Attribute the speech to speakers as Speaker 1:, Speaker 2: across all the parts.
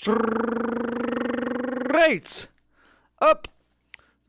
Speaker 1: straight up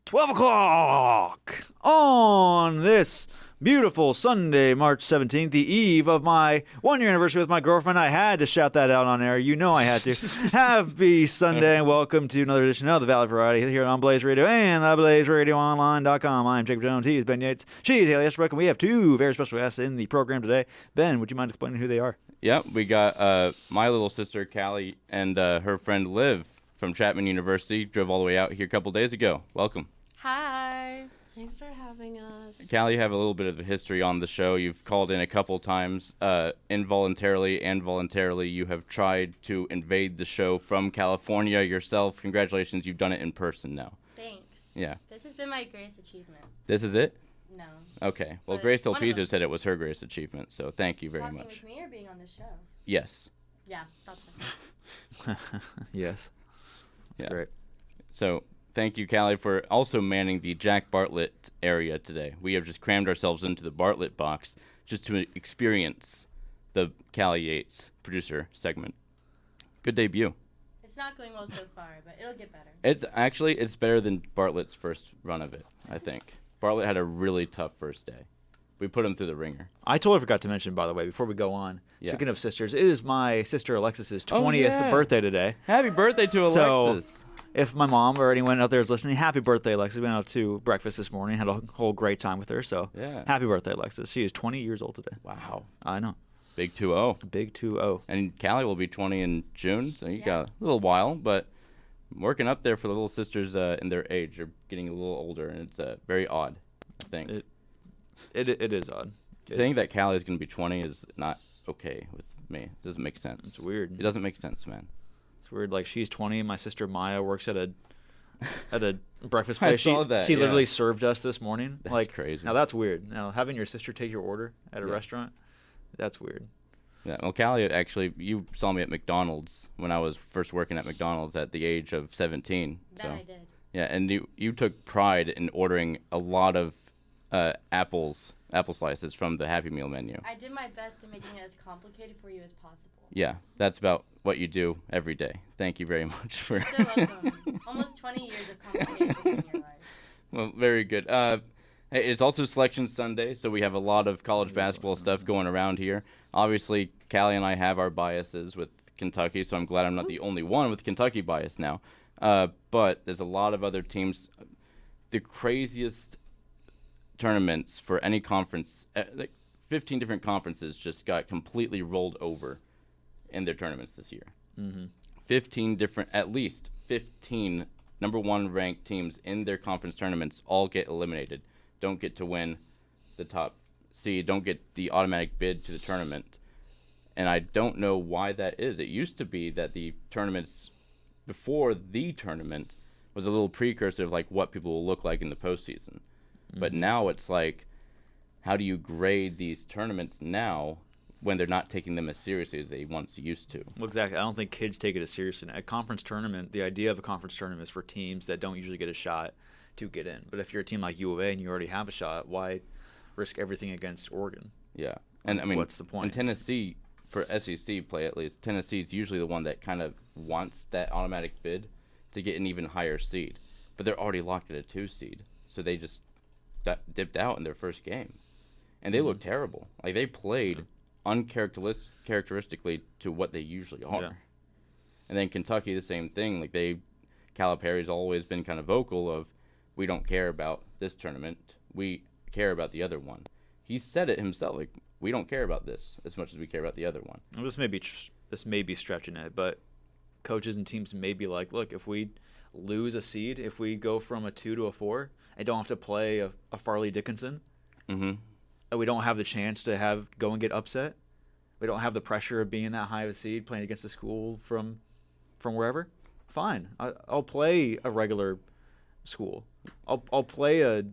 Speaker 1: 12 o'clock on this beautiful Sunday, March 17th, the eve of my one-year anniversary with my girlfriend. I had to shout that out on air. You know I had to. Happy Sunday, and welcome to another edition of the Valley Variety here on Blaze Radio and BlazeRadioOnline.com. I'm Jacob Jones. He is Ben Yates. She is Haley Estabrook, and we have two very special guests in the program today. Ben, would you mind explaining who they are?
Speaker 2: Yep, we got my little sister, Callie, and her friend, Liv, from Chapman University. Drove all the way out here a couple days ago. Welcome.
Speaker 3: Hi. Thanks for having us.
Speaker 2: Callie, you have a little bit of a history on the show. You've called in a couple times. Involuntarily and voluntarily, you have tried to invade the show from California yourself. Congratulations, you've done it in person now.
Speaker 3: Thanks.
Speaker 2: Yeah.
Speaker 3: This has been my greatest achievement.
Speaker 2: This is it?
Speaker 3: No.
Speaker 2: Okay. Well,
Speaker 3: But
Speaker 2: Grace
Speaker 3: one of
Speaker 2: Delpizo
Speaker 3: them.
Speaker 2: said it was her greatest achievement, so thank you very
Speaker 3: Talking
Speaker 2: much.
Speaker 3: with me or being on the show?
Speaker 2: Yes.
Speaker 3: Yeah, thought so.
Speaker 1: Yes. That's
Speaker 2: Yeah.
Speaker 1: great.
Speaker 2: So thank you, Callie, for also manning the Jack Bartlett area today. We have just crammed ourselves into the Bartlett box just to experience the Callie Yates producer segment. Good debut.
Speaker 3: It's not going well so far, but it'll get better.
Speaker 2: It's better than Bartlett's first run of it, I think. Bartlett had a really tough first day. We put him through the ringer.
Speaker 1: I totally forgot to mention, by the way, before we go on,
Speaker 2: Yeah.
Speaker 1: speaking of sisters, it is my sister Alexis's 20th
Speaker 2: yeah.
Speaker 1: birthday today.
Speaker 2: Happy birthday to Alexis.
Speaker 1: If my mom or anyone out there is listening, happy birthday, Alexis. We went out to breakfast this morning, had a whole great time with her. So
Speaker 2: Yeah.
Speaker 1: happy birthday, Alexis. She is 20 years old today.
Speaker 2: Wow.
Speaker 1: I know.
Speaker 2: Big 2-0.
Speaker 1: Big 2-0.
Speaker 2: And Callie will be 20 in June, so you
Speaker 3: Yeah.
Speaker 2: got a little while, but working up there for the little sisters in their age. They're getting a little older, and it's very odd, I think.
Speaker 1: It is odd.
Speaker 2: Saying that Callie is going to be 20 is not okay with me. It doesn't make sense.
Speaker 1: It's weird.
Speaker 2: It doesn't make sense, man.
Speaker 1: It's weird. Like, she's 20, and my sister Maya works at a breakfast
Speaker 2: I
Speaker 1: place.
Speaker 2: saw that,
Speaker 1: She
Speaker 2: yeah.
Speaker 1: literally served us this morning.
Speaker 2: That's
Speaker 1: like,
Speaker 2: crazy.
Speaker 1: Now that's weird. Now having your sister take your order at a
Speaker 2: Yeah.
Speaker 1: restaurant, that's weird.
Speaker 2: Yeah, well, Callie, actually, you saw me at McDonald's when I was first working at McDonald's at the age of 17.
Speaker 3: That
Speaker 2: so.
Speaker 3: I did.
Speaker 2: Yeah, and you took pride in ordering a lot of apple slices from the Happy Meal menu.
Speaker 3: I did my best in making it as complicated for you as possible.
Speaker 2: Yeah, that's about what you do every day. Thank you very much for.
Speaker 3: So welcome. Almost 20 years of complications in your life.
Speaker 2: Well, very good. Hey, it's also Selection Sunday, so we have a lot of college basketball stuff going around here. Obviously, Callie and I have our biases with Kentucky, so I'm glad I'm not the only one with Kentucky bias now. But there's a lot of other teams. The craziest tournaments for any conference, like 15 different conferences just got completely rolled over in their tournaments this year.
Speaker 1: Mm-hmm.
Speaker 2: 15 different, at least 15 number one ranked teams in their conference tournaments all get eliminated. Don't get to win the top seed, don't get the automatic bid to the tournament. And I don't know why that is. It used to be that the tournaments before the tournament was a little precursor of like what people will look like in the postseason. But now it's like, how do you grade these tournaments now when they're not taking them as seriously as they once used to?
Speaker 1: Well, exactly. I don't think kids take it as seriously. A conference tournament, the idea of a conference tournament is for teams that don't usually get a shot to get in. But if you're a team like U of A and you already have a shot, why risk everything against Oregon?
Speaker 2: Yeah. And I mean,
Speaker 1: What's the point?
Speaker 2: In Tennessee, for SEC play at least, Tennessee's usually the one that kind of wants that automatic bid to get an even higher seed. But they're already locked at a 2 seed. So they just dipped out in their first game. And they look terrible. Like, they played uncharacteristically to what they usually are.
Speaker 1: Yeah.
Speaker 2: And then Kentucky, the same thing. Like, Calipari's always been kind of vocal of, we don't care about this tournament. We care about the other one. He said it himself. Like, we don't care about this as much as we care about the other one.
Speaker 1: Well, this may be stretching it, but coaches and teams may be like, look, if we lose a seed, if we go from a 2 to a 4, and don't have to play a Farley Dickinson,
Speaker 2: Mm-hmm.
Speaker 1: and we don't have the chance to go and get upset, we don't have the pressure of being that high of a seed playing against a school from wherever, fine. I'll play a regular school. I'll play a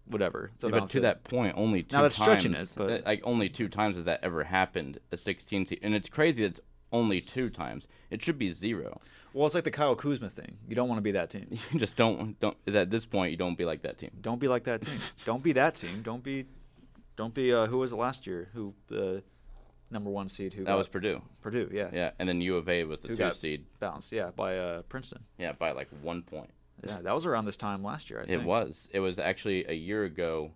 Speaker 1: whatever. So
Speaker 2: Yeah, but to that point, only 2
Speaker 1: Now that's
Speaker 2: times.
Speaker 1: stretching it, but-
Speaker 2: like only 2 times has that ever happened. A 16 seed, and it's crazy that it's only 2 times. It should be 0.
Speaker 1: Well, it's like the Kyle Kuzma thing. You don't want to be that team.
Speaker 2: You just don't. Is at this point you don't be like that team.
Speaker 1: Don't be like that team. Don't be that team. Don't be. Who was it last year? Who number 1 seed who
Speaker 2: That was Purdue.
Speaker 1: Purdue, yeah.
Speaker 2: Yeah, and then U of A was the
Speaker 1: Who
Speaker 2: 2
Speaker 1: got
Speaker 2: seed.
Speaker 1: bounced, yeah, by Princeton.
Speaker 2: Yeah, by like 1 point.
Speaker 1: Yeah, that was around this time last year, I think.
Speaker 2: It was. It was actually a year ago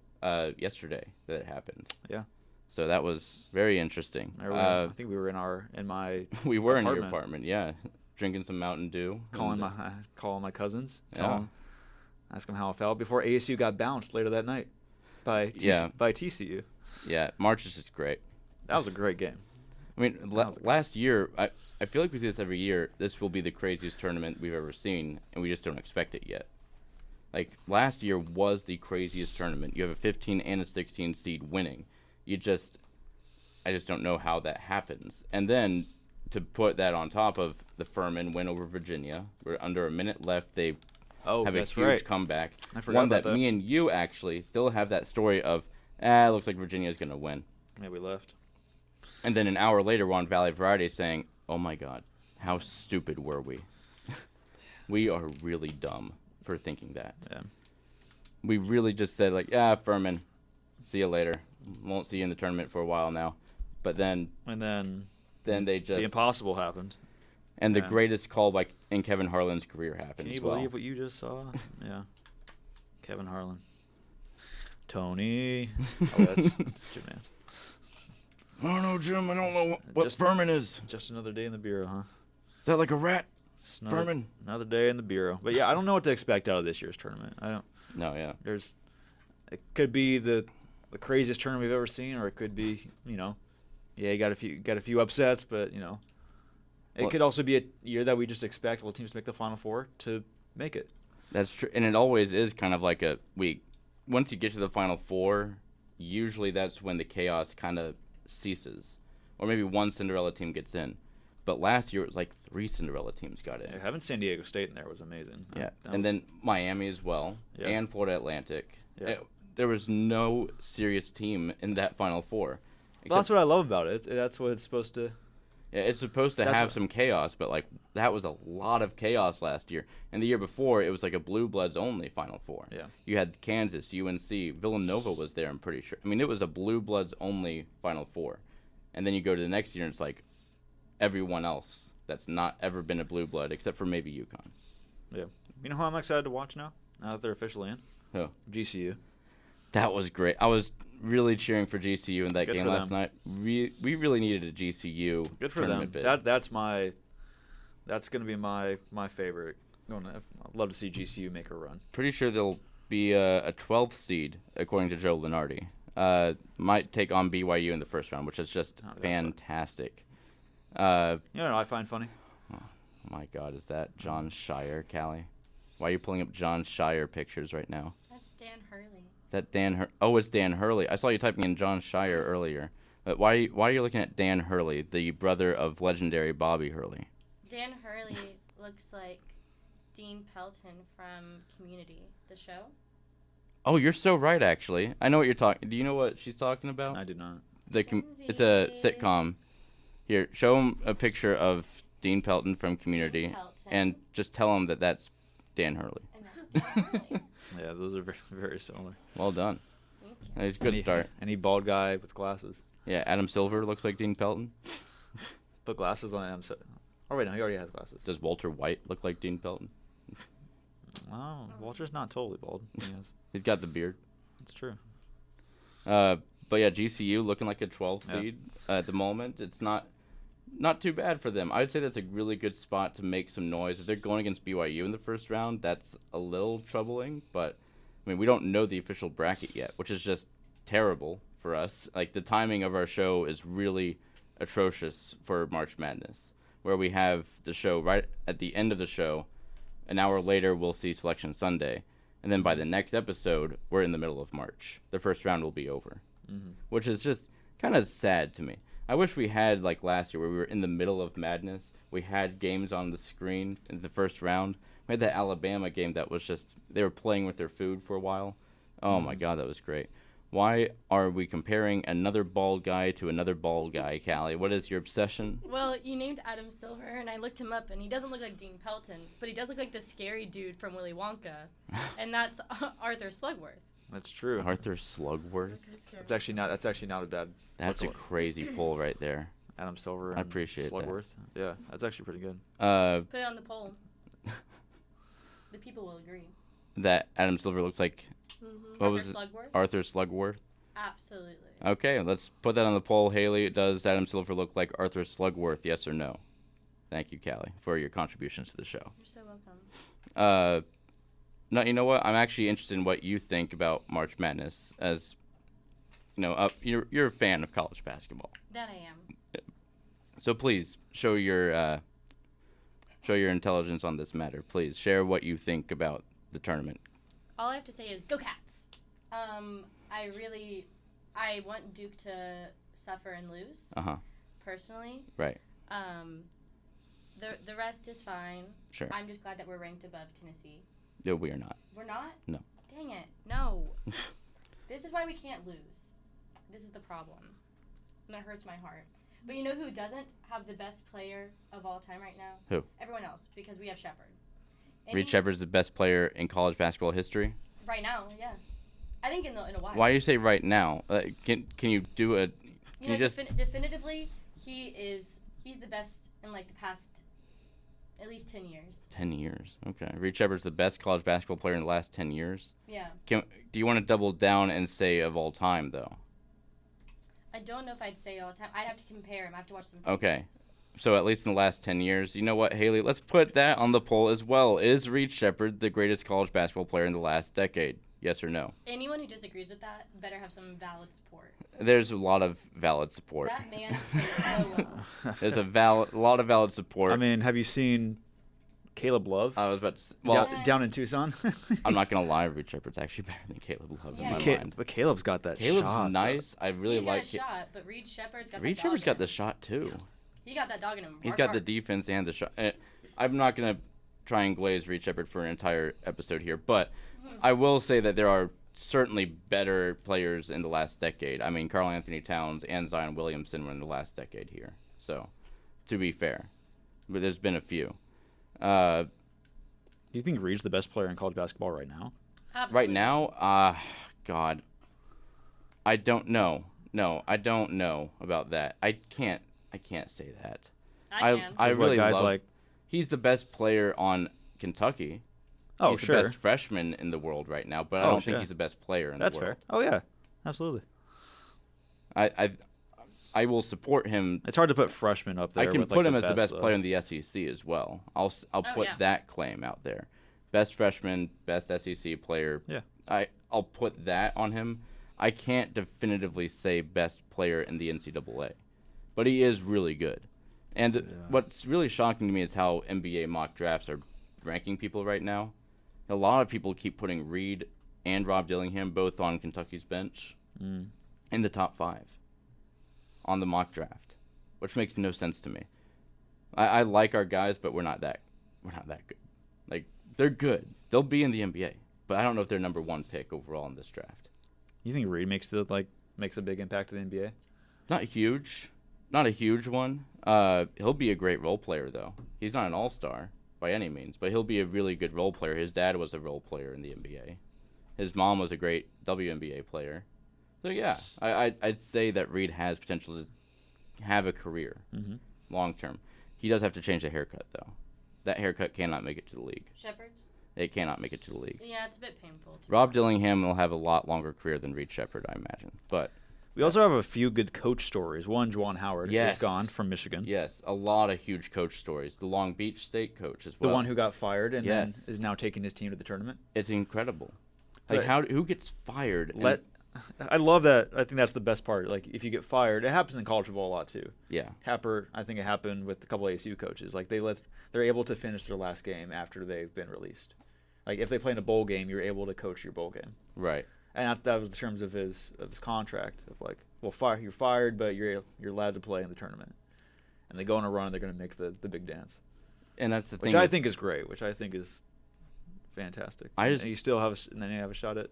Speaker 2: yesterday that it happened.
Speaker 1: Yeah.
Speaker 2: So that was very interesting.
Speaker 1: I think we were in my
Speaker 2: We were in your
Speaker 1: apartment.
Speaker 2: apartment, yeah, drinking some Mountain Dew.
Speaker 1: calling my cousins, ask them how it felt before ASU got bounced later that night by TCU.
Speaker 2: Yeah, March is just great.
Speaker 1: That was a great game.
Speaker 2: I mean, last year, I feel like we see this every year. This will be the craziest tournament we've ever seen, and we just don't expect it yet. Like, last year was the craziest tournament. You have a 15 and a 16 seed winning. I just don't know how that happens. And then, to put that on top of the Furman win over Virginia, we're under a minute left. They have a huge comeback.
Speaker 1: I forgot
Speaker 2: One
Speaker 1: about
Speaker 2: that
Speaker 1: that.
Speaker 2: me and you actually still have that story of, it looks like Virginia's going to win.
Speaker 1: Yeah, we left.
Speaker 2: And then an hour later, we're on Valley Variety saying, oh my God, how stupid were we? We are really dumb for thinking that.
Speaker 1: Yeah.
Speaker 2: We really just said, like, Furman, see you later. Won't see you in the tournament for a while now. But then
Speaker 1: And then
Speaker 2: they just...
Speaker 1: the impossible happened.
Speaker 2: And the
Speaker 1: Yes.
Speaker 2: greatest call in Kevin Harlan's career happened
Speaker 1: Can you
Speaker 2: as well.
Speaker 1: believe what you just saw? Yeah. Kevin Harlan. Tony. That's Jim Nance.
Speaker 2: I don't know, Jim. I don't know what
Speaker 1: Just-
Speaker 2: Furman is.
Speaker 1: Just another day in the bureau, huh?
Speaker 2: Is that like a rat?
Speaker 1: Just another,
Speaker 2: Furman?
Speaker 1: Another day in the bureau. But yeah, I don't know what to expect out of this year's tournament.
Speaker 2: No, yeah.
Speaker 1: It could be the craziest tournament we've ever seen, or it could be, you got a few upsets, but it could also be a year that we just expect all teams to make the Final Four to make it.
Speaker 2: That's true, and it always is kind of like a week. Once you get to the Final Four, usually that's when the chaos kind of ceases, or maybe one Cinderella team gets in. But last year it was like 3 Cinderella teams got in.
Speaker 1: Yeah, having San Diego State in there was amazing.
Speaker 2: Yeah,
Speaker 1: That
Speaker 2: and
Speaker 1: was-
Speaker 2: then Miami as well,
Speaker 1: Yeah.
Speaker 2: and Florida Atlantic.
Speaker 1: Yeah.
Speaker 2: There was no serious team in that Final Four.
Speaker 1: Well, that's what I love about it. That's what it's supposed to.
Speaker 2: Yeah, it's supposed to
Speaker 1: That's
Speaker 2: have
Speaker 1: what-
Speaker 2: some chaos, but like that was a lot of chaos last year. And the year before, it was like a Blue Bloods only Final Four.
Speaker 1: Yeah.
Speaker 2: You had Kansas, UNC, Villanova was there. I'm pretty sure. I mean, it was a Blue Bloods only Final Four. And then you go to the next year, and it's like everyone else that's not ever been a Blue Blood, except for maybe UConn.
Speaker 1: Yeah. You know who I'm excited to watch now? Now that they're officially in?
Speaker 2: Who?
Speaker 1: GCU.
Speaker 2: That was great. I was really cheering for GCU in that
Speaker 1: Good
Speaker 2: game
Speaker 1: for
Speaker 2: last
Speaker 1: them.
Speaker 2: night. We really needed a GCU
Speaker 1: Good for them.
Speaker 2: tournament bid.
Speaker 1: That's going to be my favorite. I'd love to see GCU make a run.
Speaker 2: Pretty sure they'll be a 12th seed, according to Joe Lenardi. Might take on BYU in the first round, which is just
Speaker 1: Oh, that's
Speaker 2: fantastic.
Speaker 1: You know what I find funny?
Speaker 2: Oh my God, is that John Shire, Callie? Why are you pulling up John Shire pictures right now?
Speaker 3: That's Dan Hurley.
Speaker 2: That Oh, it's Dan Hurley. I saw you typing in John Shire earlier. But why are you looking at Dan Hurley, the brother of legendary Bobby Hurley?
Speaker 3: Dan Hurley looks like Dean Pelton from Community, the show.
Speaker 2: Oh, you're so right, actually. I know what you're talking. Do you know what she's talking about?
Speaker 1: I do not.
Speaker 2: It's a sitcom. Here, show him a picture of Dean Pelton from Community,
Speaker 3: Pelton.
Speaker 2: and just tell him that that's Dan Hurley.
Speaker 3: And that's Dan Hurley.
Speaker 1: Yeah, those are very, very similar.
Speaker 2: Well done.
Speaker 3: Thank you.
Speaker 2: It's a good start.
Speaker 1: Any bald guy with glasses.
Speaker 2: Yeah, Adam Silver looks like Dean Pelton.
Speaker 1: Put glasses on him. Oh, wait, no, he already has glasses.
Speaker 2: Does Walter White look like Dean Pelton?
Speaker 1: Oh, Walter's not totally bald. Yes,
Speaker 2: He's got the beard.
Speaker 1: it's true.
Speaker 2: But yeah, GCU looking like a 12th
Speaker 1: Yeah.
Speaker 2: seed at the moment. It's not too bad for them. I would say that's a really good spot to make some noise. If they're going against BYU in the first round, that's a little troubling. But I mean, we don't know the official bracket yet, which is just terrible for us. Like, the timing of our show is really atrocious for March Madness, where we have the show right at the end of the show. An hour later, we'll see Selection Sunday. And then by the next episode, we're in the middle of March. The first round will be over, which is just kind of sad to me. I wish we had, like last year, where we were in the middle of madness. We had games on the screen in the first round. We had that Alabama game that was just, they were playing with their food for a while. Oh my God, that was great. Why are we comparing another bald guy to another bald guy, Callie? What is your obsession?
Speaker 3: Well, you named Adam Silver, and I looked him up, and he doesn't look like Dean Pelton, but he does look like the scary dude from Willy Wonka, and that's Arthur Slugworth.
Speaker 1: That's true.
Speaker 2: Arthur Slugworth.
Speaker 1: That's actually not a bad.
Speaker 2: That's a
Speaker 1: look.
Speaker 2: crazy pull right there.
Speaker 1: Adam Silver. And
Speaker 2: I appreciate that.
Speaker 1: Slugworth. Yeah, that's actually pretty good.
Speaker 3: Put it on the poll. The people will agree.
Speaker 2: That Adam Silver looks like What
Speaker 3: Arthur
Speaker 2: was it?
Speaker 3: Slugworth?
Speaker 2: Arthur Slugworth.
Speaker 3: Absolutely.
Speaker 2: Okay, let's put that on the poll. Haley, does Adam Silver look like Arthur Slugworth? Yes or no? Thank you, Callie, for your contributions to the show.
Speaker 3: You're so welcome.
Speaker 2: No, you know what? I'm actually interested in what you think about March Madness. As you know, you're a fan of college basketball,
Speaker 3: That I am.
Speaker 2: so please show your intelligence on this matter. Please share what you think about the tournament.
Speaker 3: All I have to say is go Cats. I want Duke to suffer and lose. Personally.
Speaker 2: Right.
Speaker 3: The rest is fine.
Speaker 2: Sure.
Speaker 3: I'm just glad that we're ranked above Tennessee.
Speaker 2: No, we are not.
Speaker 3: We're not?
Speaker 2: No.
Speaker 3: Dang it. No. This is why we can't lose. This is the problem. And that hurts my heart. But you know who doesn't have the best player of all time right now?
Speaker 2: Who?
Speaker 3: Everyone else, because we have Shepherd.
Speaker 2: Reed Shepherd's the best player in college basketball history.
Speaker 3: Right now, yeah. I think in a while.
Speaker 2: Why do you say right now? Can you do a?
Speaker 3: You know, definitively, he's the best in like the past at least 10 years.
Speaker 2: 10 years. Okay. Reed Shepherd's the best college basketball player in the last 10 years.
Speaker 3: Yeah.
Speaker 2: Do you want to double down and say of all time though?
Speaker 3: I don't know if I'd say all the time. I'd have to compare him. I have to watch some tapes.
Speaker 2: Okay. So at least in the last 10 years. You know what, Haley? Let's put that on the poll as well. Is Reed Shepherd the greatest college basketball player in the last decade? Yes or no?
Speaker 3: Anyone who disagrees with that better have some valid support.
Speaker 2: There's a lot of valid support.
Speaker 3: That man plays so well.
Speaker 2: There's a lot of valid support.
Speaker 1: I mean, have you seen Caleb Love
Speaker 2: I was about to
Speaker 1: down in Tucson?
Speaker 2: I'm not going to lie. Reed Shepherd's actually better than Caleb Love
Speaker 3: Yeah,
Speaker 2: in my
Speaker 3: he is.
Speaker 2: mind.
Speaker 1: But Caleb's got that
Speaker 2: Caleb's
Speaker 1: shot.
Speaker 2: nice. I really
Speaker 3: He's
Speaker 2: like
Speaker 3: got a shot, but Reed Shepherd's got
Speaker 2: Reed
Speaker 3: that
Speaker 2: Shepherd's
Speaker 3: dog
Speaker 2: got
Speaker 3: in
Speaker 2: the
Speaker 3: him.
Speaker 2: shot too.
Speaker 3: He got that dog in him.
Speaker 2: He's
Speaker 3: Work
Speaker 2: got the
Speaker 3: hard.
Speaker 2: defense and the shot. I'm not going to try and glaze Reed Shepherd for an entire episode here, but I will say that there are certainly better players in the last decade. I mean, Karl Anthony Towns and Zion Williamson were in the last decade here. So, to be fair, but there's been a few.
Speaker 1: Do you think Reed's the best player in college basketball right now?
Speaker 3: Absolutely.
Speaker 2: Right now, God, I don't know. No, I don't know about that. I can't say that.
Speaker 3: I can.
Speaker 2: I
Speaker 1: What
Speaker 2: really
Speaker 1: guys
Speaker 2: love.
Speaker 1: like.
Speaker 2: He's the best player on Kentucky.
Speaker 1: Oh,
Speaker 2: He's
Speaker 1: sure.
Speaker 2: the best freshman in the world right now, but I
Speaker 1: Oh,
Speaker 2: don't think
Speaker 1: sure.
Speaker 2: he's the best player in
Speaker 1: That's
Speaker 2: the
Speaker 1: fair.
Speaker 2: world.
Speaker 1: Oh yeah, absolutely.
Speaker 2: I will support him.
Speaker 1: It's hard to put freshmen up there.
Speaker 2: I can
Speaker 1: with,
Speaker 2: put
Speaker 1: like,
Speaker 2: him as the best
Speaker 1: though.
Speaker 2: player in the SEC as well. I'll put
Speaker 3: yeah.
Speaker 2: that claim out there. Best freshman, best SEC player.
Speaker 1: Yeah.
Speaker 2: I'll put that on him. I can't definitively say best player in the NCAA, but he is really good. And what's really shocking to me is how NBA mock drafts are ranking people right now. A lot of people keep putting Reed and Rob Dillingham both on Kentucky's bench in the top 5 on the mock draft, which makes no sense to me. I like our guys, but we're not that good. Like, they're good. They'll be in the NBA, but I don't know if they're number 1 pick overall in this draft.
Speaker 1: You think Reed makes a big impact to the NBA?
Speaker 2: Not huge. Not a huge one. He'll be a great role player, though. He's not an all-star by any means, but he'll be a really good role player. His dad was a role player in the NBA. His mom was a great WNBA player. So, yeah, I'd say that Reed has potential to have a career long-term. He does have to change the haircut, though. That haircut cannot make it to the league.
Speaker 3: Shepherd's?
Speaker 2: It cannot make it to the league.
Speaker 3: Yeah, it's a bit painful.
Speaker 2: Rob Dillingham will have a lot longer career than Reed Shepherd, I imagine. But
Speaker 1: We also have a few good coach stories. One, Juwan Howard
Speaker 2: Yes.
Speaker 1: is gone from Michigan.
Speaker 2: yes, a lot of huge coach stories. The Long Beach State coach as
Speaker 1: The
Speaker 2: well.
Speaker 1: one who got fired and
Speaker 2: Yes.
Speaker 1: then is now taking his team to the tournament.
Speaker 2: It's incredible. Like,
Speaker 1: But-
Speaker 2: who gets fired?
Speaker 1: I love that. I think that's the best part. Like, if you get fired, it happens in college football a lot too.
Speaker 2: Yeah,
Speaker 1: I think it happened with a couple ASU coaches. Like, they're able to finish their last game after they've been released. Like, if they play in a bowl game, you're able to coach your bowl game.
Speaker 2: right.
Speaker 1: And that was the terms of his contract of like, well, you're fired, but you're allowed to play in the tournament. And they go on a run, they're going to make the big dance,
Speaker 2: And that's the thing.
Speaker 1: which I
Speaker 2: with-
Speaker 1: think is great, which I think is fantastic.
Speaker 2: I
Speaker 1: And
Speaker 2: just-
Speaker 1: you still have, and then you have a shot at.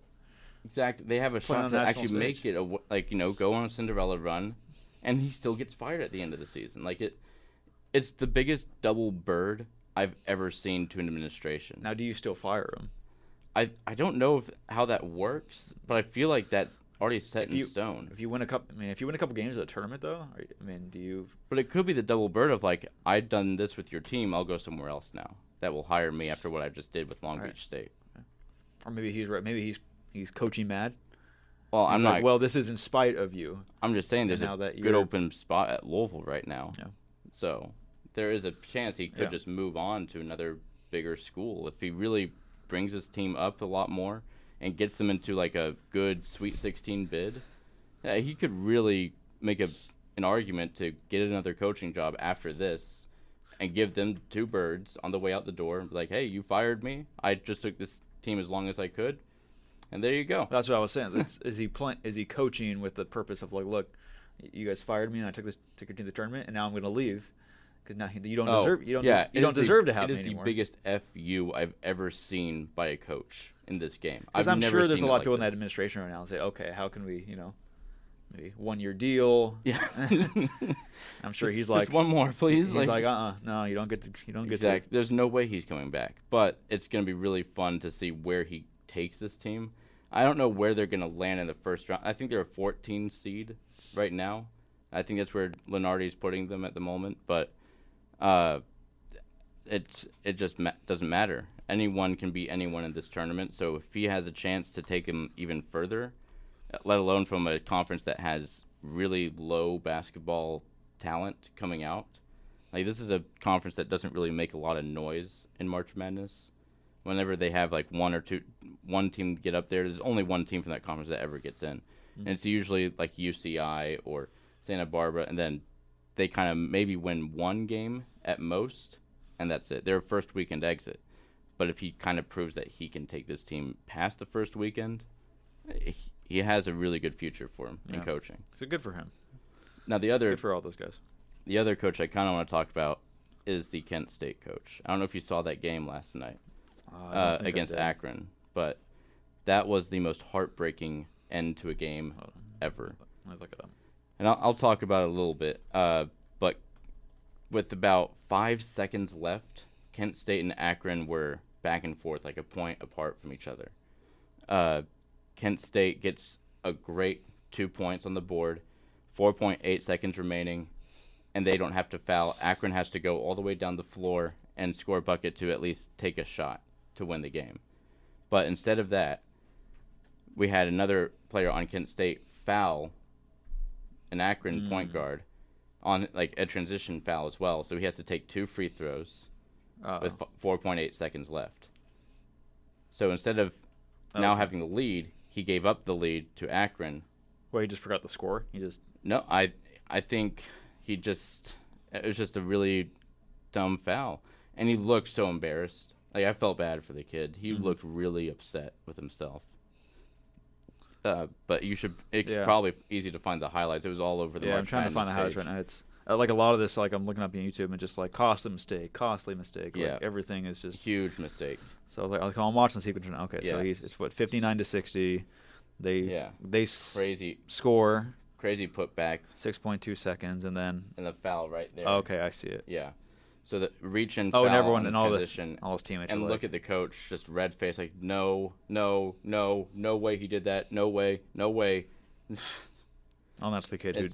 Speaker 2: Exactly. They have a
Speaker 1: Playing
Speaker 2: shot
Speaker 1: on
Speaker 2: to
Speaker 1: national
Speaker 2: actually make
Speaker 1: stage.
Speaker 2: it go on a Cinderella run, and he still gets fired at the end of the season. Like it's the biggest double bird I've ever seen to an administration.
Speaker 1: Now, do you still fire him?
Speaker 2: I don't know how that works, but I feel like that's already set
Speaker 1: If
Speaker 2: in
Speaker 1: you-
Speaker 2: stone.
Speaker 1: If you win a couple games of the tournament, though, do you?
Speaker 2: But it could be the double bird of like, I've done this with your team, I'll go somewhere else now. That will hire me after what I just did with Long
Speaker 1: Right.
Speaker 2: Beach State.
Speaker 1: Or maybe he's right. Maybe he's coaching mad.
Speaker 2: Well,
Speaker 1: He's
Speaker 2: I'm
Speaker 1: like,
Speaker 2: not.
Speaker 1: well, this is in spite of you.
Speaker 2: I'm just saying there's
Speaker 1: now
Speaker 2: a
Speaker 1: that
Speaker 2: good
Speaker 1: you're-
Speaker 2: open spot at Louisville right now.
Speaker 1: Yeah.
Speaker 2: So there is a chance he could
Speaker 1: Yeah.
Speaker 2: just move on to another bigger school if he really brings his team up a lot more and gets them into like a good Sweet 16 bid. Yeah, he could really make an argument to get another coaching job after this and give them two birds on the way out the door and be like, hey, you fired me. I just took this team as long as I could. And there you go.
Speaker 1: That's what I was saying. Is he coaching with the purpose of like, look, you guys fired me and I took your team to the tournament and now I'm going to leave because now you don't deserve you don't deserve to have me
Speaker 2: It is
Speaker 1: anymore.
Speaker 2: the biggest FU I've ever seen by a coach in this game.
Speaker 1: Because
Speaker 2: I've
Speaker 1: I'm
Speaker 2: never
Speaker 1: sure there's a
Speaker 2: seen it
Speaker 1: lot of
Speaker 2: like
Speaker 1: people in that
Speaker 2: this.
Speaker 1: administration right now and say, okay, how can we, maybe 1 year deal.
Speaker 2: Yeah.
Speaker 1: I'm sure he's like,
Speaker 2: just one more, please.
Speaker 1: he's like, no, you don't get to.
Speaker 2: Exactly. There's no way he's coming back. But it's going to be really fun to see where he takes this team. I don't know where they're going to land in the first round. I think they're a 14 seed right now. I think that's where Lenardi's putting them at the moment. But it just doesn't matter. Anyone can beat anyone in this tournament. So if he has a chance to take them even further, let alone from a conference that has really low basketball talent coming out. Like, this is a conference that doesn't really make a lot of noise in March Madness. Whenever they have like one team get up there, there's only one team from that conference that ever gets in. And it's usually like UCI or Santa Barbara, and then they kind of maybe win one game at most, and that's it. They're a first weekend exit. But if he kind of proves that he can take this team past the first weekend, he has a really good future for him in coaching.
Speaker 1: So good for him.
Speaker 2: Now
Speaker 1: Good for all those guys.
Speaker 2: the other coach I kind of want to talk about is the Kent State coach. I don't know if you saw that game last night
Speaker 1: I don't think I
Speaker 2: against
Speaker 1: did.
Speaker 2: Akron, but that was the most heartbreaking end to a game
Speaker 1: Hold on.
Speaker 2: ever.
Speaker 1: Let me look it up.
Speaker 2: And I'll talk about it a little bit. But with about 5 seconds left, Kent State and Akron were back and forth like a point apart from each other. Kent State gets a great 2 points on the board, 4.8 seconds remaining, and they don't have to foul. Akron has to go all the way down the floor and score a bucket to at least take a shot to win the game. But instead of that, we had another player on Kent State foul an Akron point guard on like a transition foul as well. So he has to take 2 free throws with 4.8 seconds left. So instead of now having the lead, he gave up the lead to Akron.
Speaker 1: Well, he just forgot the score. He just
Speaker 2: No, I think it was just a really dumb foul. And he looked so embarrassed. Like, I felt bad for the kid. He looked really upset with himself. But it's probably easy to find the highlights. It was all over the March
Speaker 1: I'm trying to find the
Speaker 2: Madness
Speaker 1: highlights right
Speaker 2: page.
Speaker 1: now. It's like a lot of this. Like I'm looking up on YouTube and just like costly mistake.
Speaker 2: Yeah.
Speaker 1: Like everything is just.
Speaker 2: Huge mistake.
Speaker 1: So I was like, I'm watching the sequence now. Okay, so
Speaker 2: Yeah.
Speaker 1: it's what 59-60. They
Speaker 2: Crazy
Speaker 1: score
Speaker 2: put back
Speaker 1: 6.2 seconds and then
Speaker 2: and the foul right there.
Speaker 1: okay, I see it.
Speaker 2: Yeah. So the reach and
Speaker 1: Oh,
Speaker 2: foul
Speaker 1: and everyone
Speaker 2: on
Speaker 1: and
Speaker 2: the
Speaker 1: all
Speaker 2: transition.
Speaker 1: all his teammates.
Speaker 2: And
Speaker 1: are
Speaker 2: look
Speaker 1: like,
Speaker 2: at the coach, just red face, like, no way he did that. No way.
Speaker 1: oh, that's the kid who.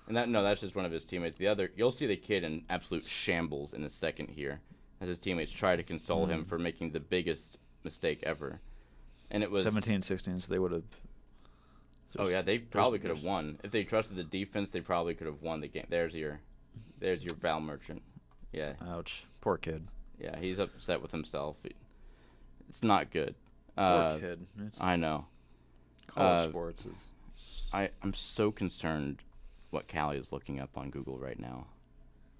Speaker 2: That's just one of his teammates. The other, you'll see the kid in absolute shambles in a second here, as his teammates try to console him for making the biggest mistake ever. And it was
Speaker 1: 17-16, so they would have.
Speaker 2: Oh yeah, they probably could have won if they trusted the defense. They probably could have won the game. There's your foul merchant. Yeah,
Speaker 1: Ouch, poor kid.
Speaker 2: yeah, he's upset with himself. It's not good.
Speaker 1: Poor kid. It's,
Speaker 2: I know.
Speaker 1: college sports is.
Speaker 2: I'm so concerned what Callie is looking up on Google right now.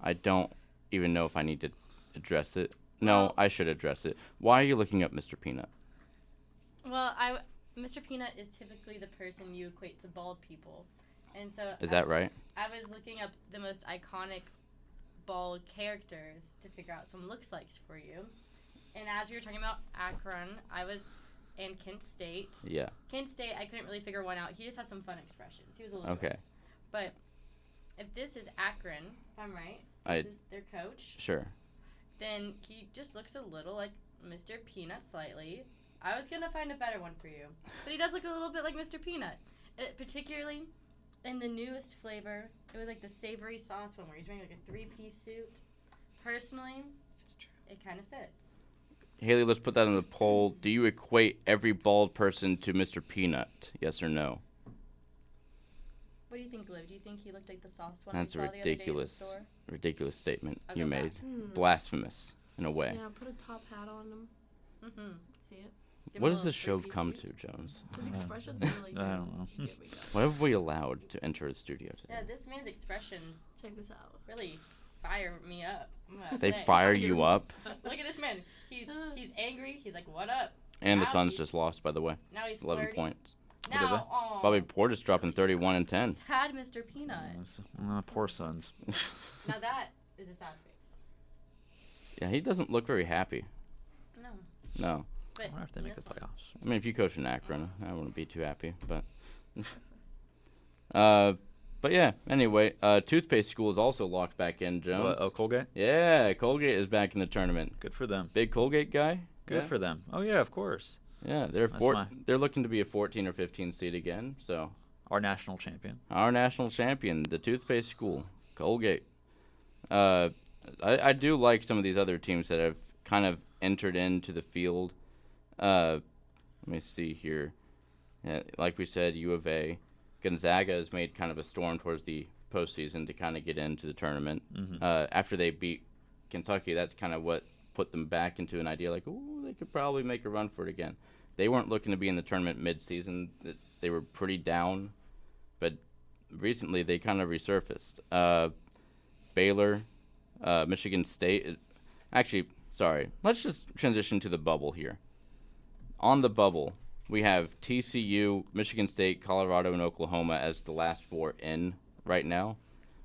Speaker 2: I don't even know if I need to address it. No,
Speaker 3: Well-
Speaker 2: I should address it. Why are you looking up Mr. Peanut?
Speaker 3: Well, Mr. Peanut is typically the person you equate to bald people, and so
Speaker 2: Is that right?
Speaker 3: I was looking up the most iconic bald characters to figure out some looks likes for you. And as we were talking about Akron, I was in Kent State.
Speaker 2: Yeah.
Speaker 3: Kent State, I couldn't really figure one out. He just has some fun expressions. He was a little
Speaker 2: Okay.
Speaker 3: twist. But if this is Akron, if I'm right,
Speaker 2: I-
Speaker 3: this is their coach,
Speaker 2: Sure.
Speaker 3: then he just looks a little like Mr. Peanut slightly. I was gonna find a better one for you, but he does look a little bit like Mr. Peanut, particularly in the newest flavor. It was like the savory sauce one where he's wearing like a 3-piece suit. Personally, it kind of fits.
Speaker 2: Haley, let's put that in the poll. Do you equate every bald person to Mr. Peanut? Yes or no?
Speaker 3: What do you think, Liv? Do you think he looked like the sauce one
Speaker 2: That's
Speaker 3: we
Speaker 2: a
Speaker 3: saw the other day at the
Speaker 2: ridiculous,
Speaker 3: store?
Speaker 2: ridiculous statement
Speaker 3: I'll
Speaker 2: you
Speaker 3: go
Speaker 2: made.
Speaker 3: back.
Speaker 2: Blasphemous, in a way.
Speaker 4: Yeah, put a top hat on him.
Speaker 3: Mm-hmm.
Speaker 4: See it?
Speaker 3: Give him
Speaker 2: What
Speaker 3: a
Speaker 2: does
Speaker 3: little
Speaker 2: this show
Speaker 3: three-piece
Speaker 2: come
Speaker 3: suit.
Speaker 2: to, Jones?
Speaker 4: His expressions are really good.
Speaker 1: I don't know.
Speaker 4: Here we go.
Speaker 2: What have we allowed to enter the studio today?
Speaker 3: Yeah, this man's expressions
Speaker 4: Check this out.
Speaker 3: really fire me up. I'm gonna
Speaker 2: They
Speaker 3: say.
Speaker 2: fire you up,
Speaker 3: Look at this man. He's angry. He's like, what up?
Speaker 2: and the
Speaker 3: Now
Speaker 2: Suns
Speaker 3: he's-
Speaker 2: just lost, by the way.
Speaker 3: Now he's
Speaker 2: 11
Speaker 3: flirty.
Speaker 2: points.
Speaker 1: did
Speaker 3: Now, oh,
Speaker 2: Bobby Portis dropping 31 and 10.
Speaker 3: sad Mr. Peanut.
Speaker 1: Poor Suns.
Speaker 3: Now that is a sad face.
Speaker 2: Yeah, he doesn't look very happy.
Speaker 3: No,
Speaker 2: No.
Speaker 3: but
Speaker 1: I wonder if they make the
Speaker 3: this one-
Speaker 1: playoffs.
Speaker 2: I mean, if you coach in Akron, I wouldn't be too happy, but. But yeah. Anyway, toothpaste school is also locked back in. Jones.
Speaker 1: What, oh, Colgate?
Speaker 2: Yeah, Colgate is back in the tournament.
Speaker 1: Good for them.
Speaker 2: Big Colgate guy.
Speaker 1: Good
Speaker 2: yeah.
Speaker 1: for them. Oh yeah, of course.
Speaker 2: Yeah, they're
Speaker 1: That's my-
Speaker 2: they're looking to be a 14 or 15 seed again. So
Speaker 1: Our national champion.
Speaker 2: our national champion, the toothpaste school, Colgate. I do like some of these other teams that have kind of entered into the field. Let me see here. Yeah, like we said, U of A. Gonzaga has made kind of a storm towards the postseason to kind of get into the tournament. After they beat Kentucky, that's kind of what put them back into an idea like, ooh, they could probably make a run for it again. They weren't looking to be in the tournament mid-season. They were pretty down, but recently they kind of resurfaced. Baylor, Michigan State. Actually, sorry. Let's just transition to the bubble here. On the bubble, we have TCU, Michigan State, Colorado, and Oklahoma as the last 4 in right now,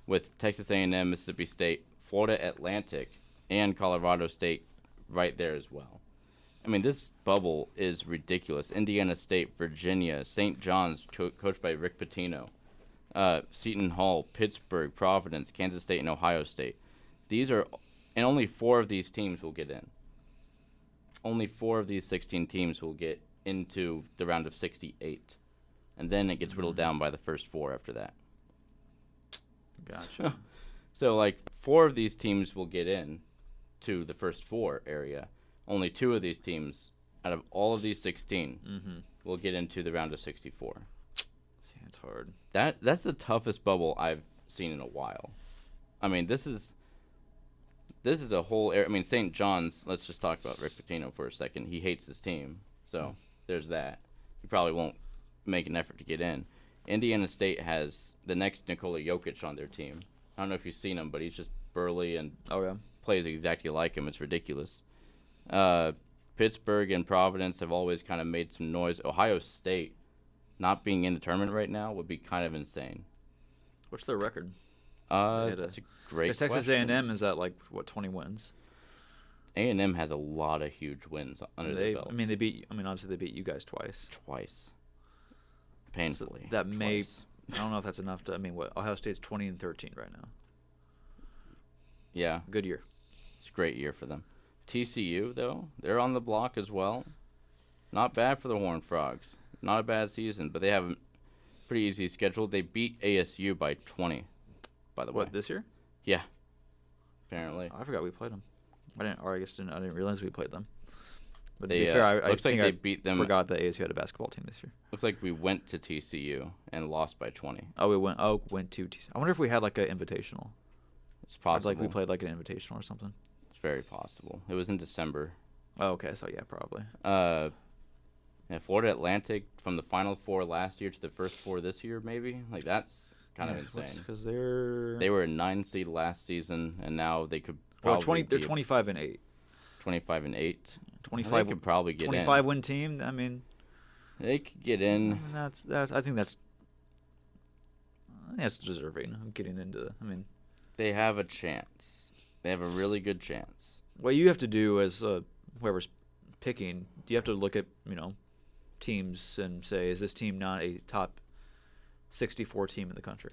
Speaker 2: with Texas A&M, Mississippi State, Florida Atlantic, and Colorado State right there as well. I mean, this bubble is ridiculous. Indiana State, Virginia, St. John's, coached by Rick Pitino, Seton Hall, Pittsburgh, Providence, Kansas State, and Ohio State. These are, and only 4 of these teams will get in. Only 4 of these 16 teams will get into the round of 68. And then it gets whittled down by the first 4 after that.
Speaker 1: Gotcha.
Speaker 2: So, like, 4 of these teams will get in to the first 4 area. Only 2 of these teams, out of all of these 16, will get into the round of 64.
Speaker 1: Yeah, it's hard.
Speaker 2: That's the toughest bubble I've seen in a while. I mean, this is a whole area. I mean, St. John's, let's just talk about Rick Pitino for a second. He hates his team, so there's that. He probably won't make an effort to get in. Indiana State has the next Nikola Jokic on their team. I don't know if you've seen him, but he's just burly and
Speaker 1: Oh yeah.
Speaker 2: plays exactly like him. It's ridiculous. Pittsburgh and Providence have always kind of made some noise. Ohio State not being in the tournament right now would be kind of insane.
Speaker 1: What's their record? had
Speaker 2: That's a great
Speaker 1: Because Texas
Speaker 2: question.
Speaker 1: A&M is at like what 20 wins.
Speaker 2: A&M has a lot of huge wins under their belt.
Speaker 1: I mean, they beat. I mean, obviously they beat you guys twice.
Speaker 2: Twice.
Speaker 1: So
Speaker 2: Painfully.
Speaker 1: that may.
Speaker 2: Twice.
Speaker 1: I don't know if that's enough to. I mean, what Ohio State's 20 and 13 right now.
Speaker 2: Yeah,
Speaker 1: Good year.
Speaker 2: it's a great year for them. TCU, though, they're on the block as well. Not bad for the Horned Frogs. Not a bad season, but they have a pretty easy schedule. They beat ASU by 20, by the way.
Speaker 1: What this year?
Speaker 2: Yeah. Apparently.
Speaker 1: I forgot we played them. I didn't realize we played them. But
Speaker 2: They,
Speaker 1: to be fair, I
Speaker 2: looks like
Speaker 1: think
Speaker 2: they
Speaker 1: I
Speaker 2: beat them.
Speaker 1: forgot that ASU had a basketball team this year.
Speaker 2: Looks like we went to TCU and lost by 20.
Speaker 1: Oh, we went. Oh, went to. I wonder if we had like an invitational.
Speaker 2: It's
Speaker 1: Or,
Speaker 2: possible.
Speaker 1: like we played like an invitational or something.
Speaker 2: It's very possible. It was in December.
Speaker 1: Oh, okay. So yeah, probably.
Speaker 2: Yeah, Florida Atlantic from the Final 4 last year to the first 4 this year, maybe. Like that's kind of insane.
Speaker 1: Because they're.
Speaker 2: They were a 9 seed last season, and now they could
Speaker 1: Well,
Speaker 2: probably
Speaker 1: 20. They're
Speaker 2: be
Speaker 1: 25 and 8.
Speaker 2: 25 and 8.
Speaker 1: 25.
Speaker 2: They could probably get
Speaker 1: 25 win team. I mean.
Speaker 2: They could get
Speaker 1: I
Speaker 2: in.
Speaker 1: mean, that's. I think that's deserving of getting into. I mean,
Speaker 2: They have a chance. They have a really good chance.
Speaker 1: what you have to do as whoever's picking, you have to look at teams and say, is this team not a top 64 team in the country?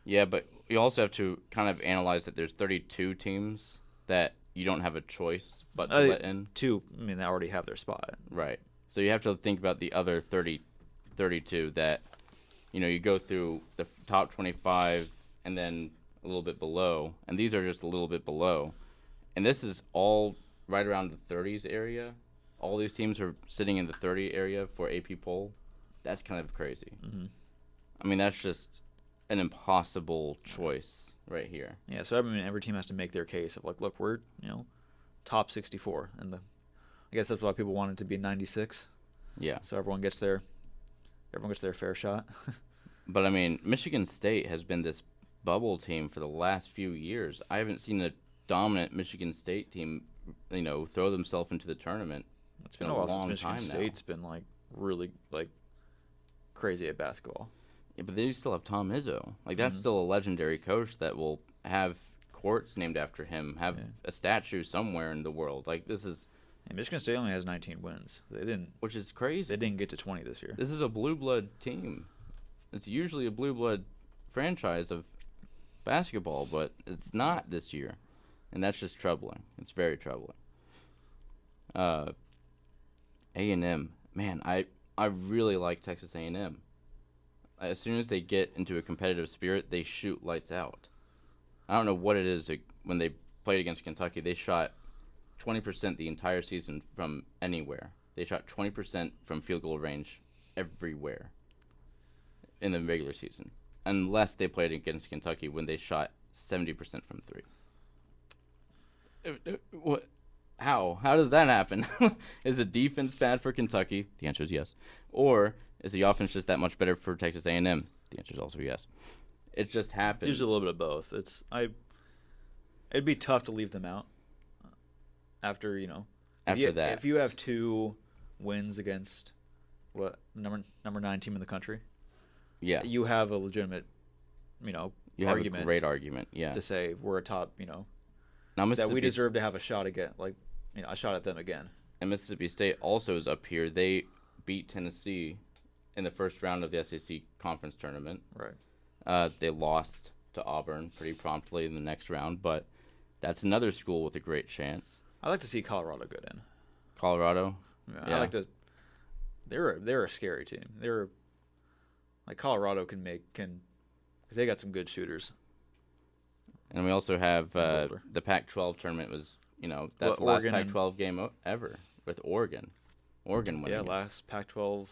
Speaker 2: Yeah, but you also have to kind of analyze that there's 32 teams that you don't have a choice but to
Speaker 1: Uh,
Speaker 2: let in.
Speaker 1: Two, I mean, they already have their spot.
Speaker 2: Right. So you have to think about the other 32 that, you go through the top 25 and then a little bit below, and these are just a little bit below. And this is all right around the 30s area. All these teams are sitting in the 30 area for AP poll. That's kind of crazy.
Speaker 1: Mm-hmm.
Speaker 2: I mean, that's just an impossible choice right here.
Speaker 1: Yeah, so I mean, every team has to make their case of like, look, we're top 64, and I guess that's why people want it to be 96.
Speaker 2: Yeah.
Speaker 1: So everyone gets their fair shot.
Speaker 2: But I mean, Michigan State has been this bubble team for the last few years. I haven't seen a dominant Michigan State team, throw themselves into the tournament.
Speaker 1: It's been a while since
Speaker 2: long
Speaker 1: Michigan
Speaker 2: time now.
Speaker 1: State's been like really like crazy at basketball.
Speaker 2: Yeah, but they still have Tom Izzo. Like, that's
Speaker 1: Mhm.
Speaker 2: still a legendary coach that will have courts named after him, have
Speaker 1: Yeah.
Speaker 2: a statue somewhere in the world. Like, this is,
Speaker 1: And Michigan State only has 19 wins.
Speaker 2: which is crazy.
Speaker 1: They didn't get to 20 this year.
Speaker 2: This is a blue blood team. It's usually a blue blood franchise of basketball, but it's not this year. And that's just troubling. It's very troubling. A&M. Man, I really like Texas A&M. As soon as they get into a competitive spirit, they shoot lights out. I don't know what it is. When they played against Kentucky, they shot 20% the entire season from anywhere. They shot 20% from field goal range everywhere in the regular season, unless they played against Kentucky when they shot 70% from three. What? How does that happen? Is the defense bad for Kentucky? The answer is yes. Or is the offense just that much better for Texas A&M? The answer is also yes. It just happens.
Speaker 1: It's usually a little bit of both. It'd be tough to leave them out after
Speaker 2: that.
Speaker 1: If you have 2 wins against what number 9 team in the country,
Speaker 2: Yeah.
Speaker 1: you have a legitimate
Speaker 2: You have
Speaker 1: argument
Speaker 2: a great argument. Yeah.
Speaker 1: to say we're a top,
Speaker 2: Now
Speaker 1: that we
Speaker 2: Mississippi
Speaker 1: deserve to have a shot again, a shot at them again.
Speaker 2: And Mississippi State also is up here. They beat Tennessee in the first round of the SEC conference tournament.
Speaker 1: Right.
Speaker 2: They lost to Auburn pretty promptly in the next round, but that's another school with a great chance.
Speaker 1: I like to see Colorado good in.
Speaker 2: Colorado.
Speaker 1: I like to. They're a scary team. They're like Colorado because they got some good shooters.
Speaker 2: And we also have
Speaker 1: Boulder.
Speaker 2: the Pac-12 tournament was, that's
Speaker 1: Well,
Speaker 2: the last
Speaker 1: Oregon and-
Speaker 2: Pac-12 game ever with Oregon. Oregon winning.
Speaker 1: Yeah,
Speaker 2: it.
Speaker 1: last Pac-12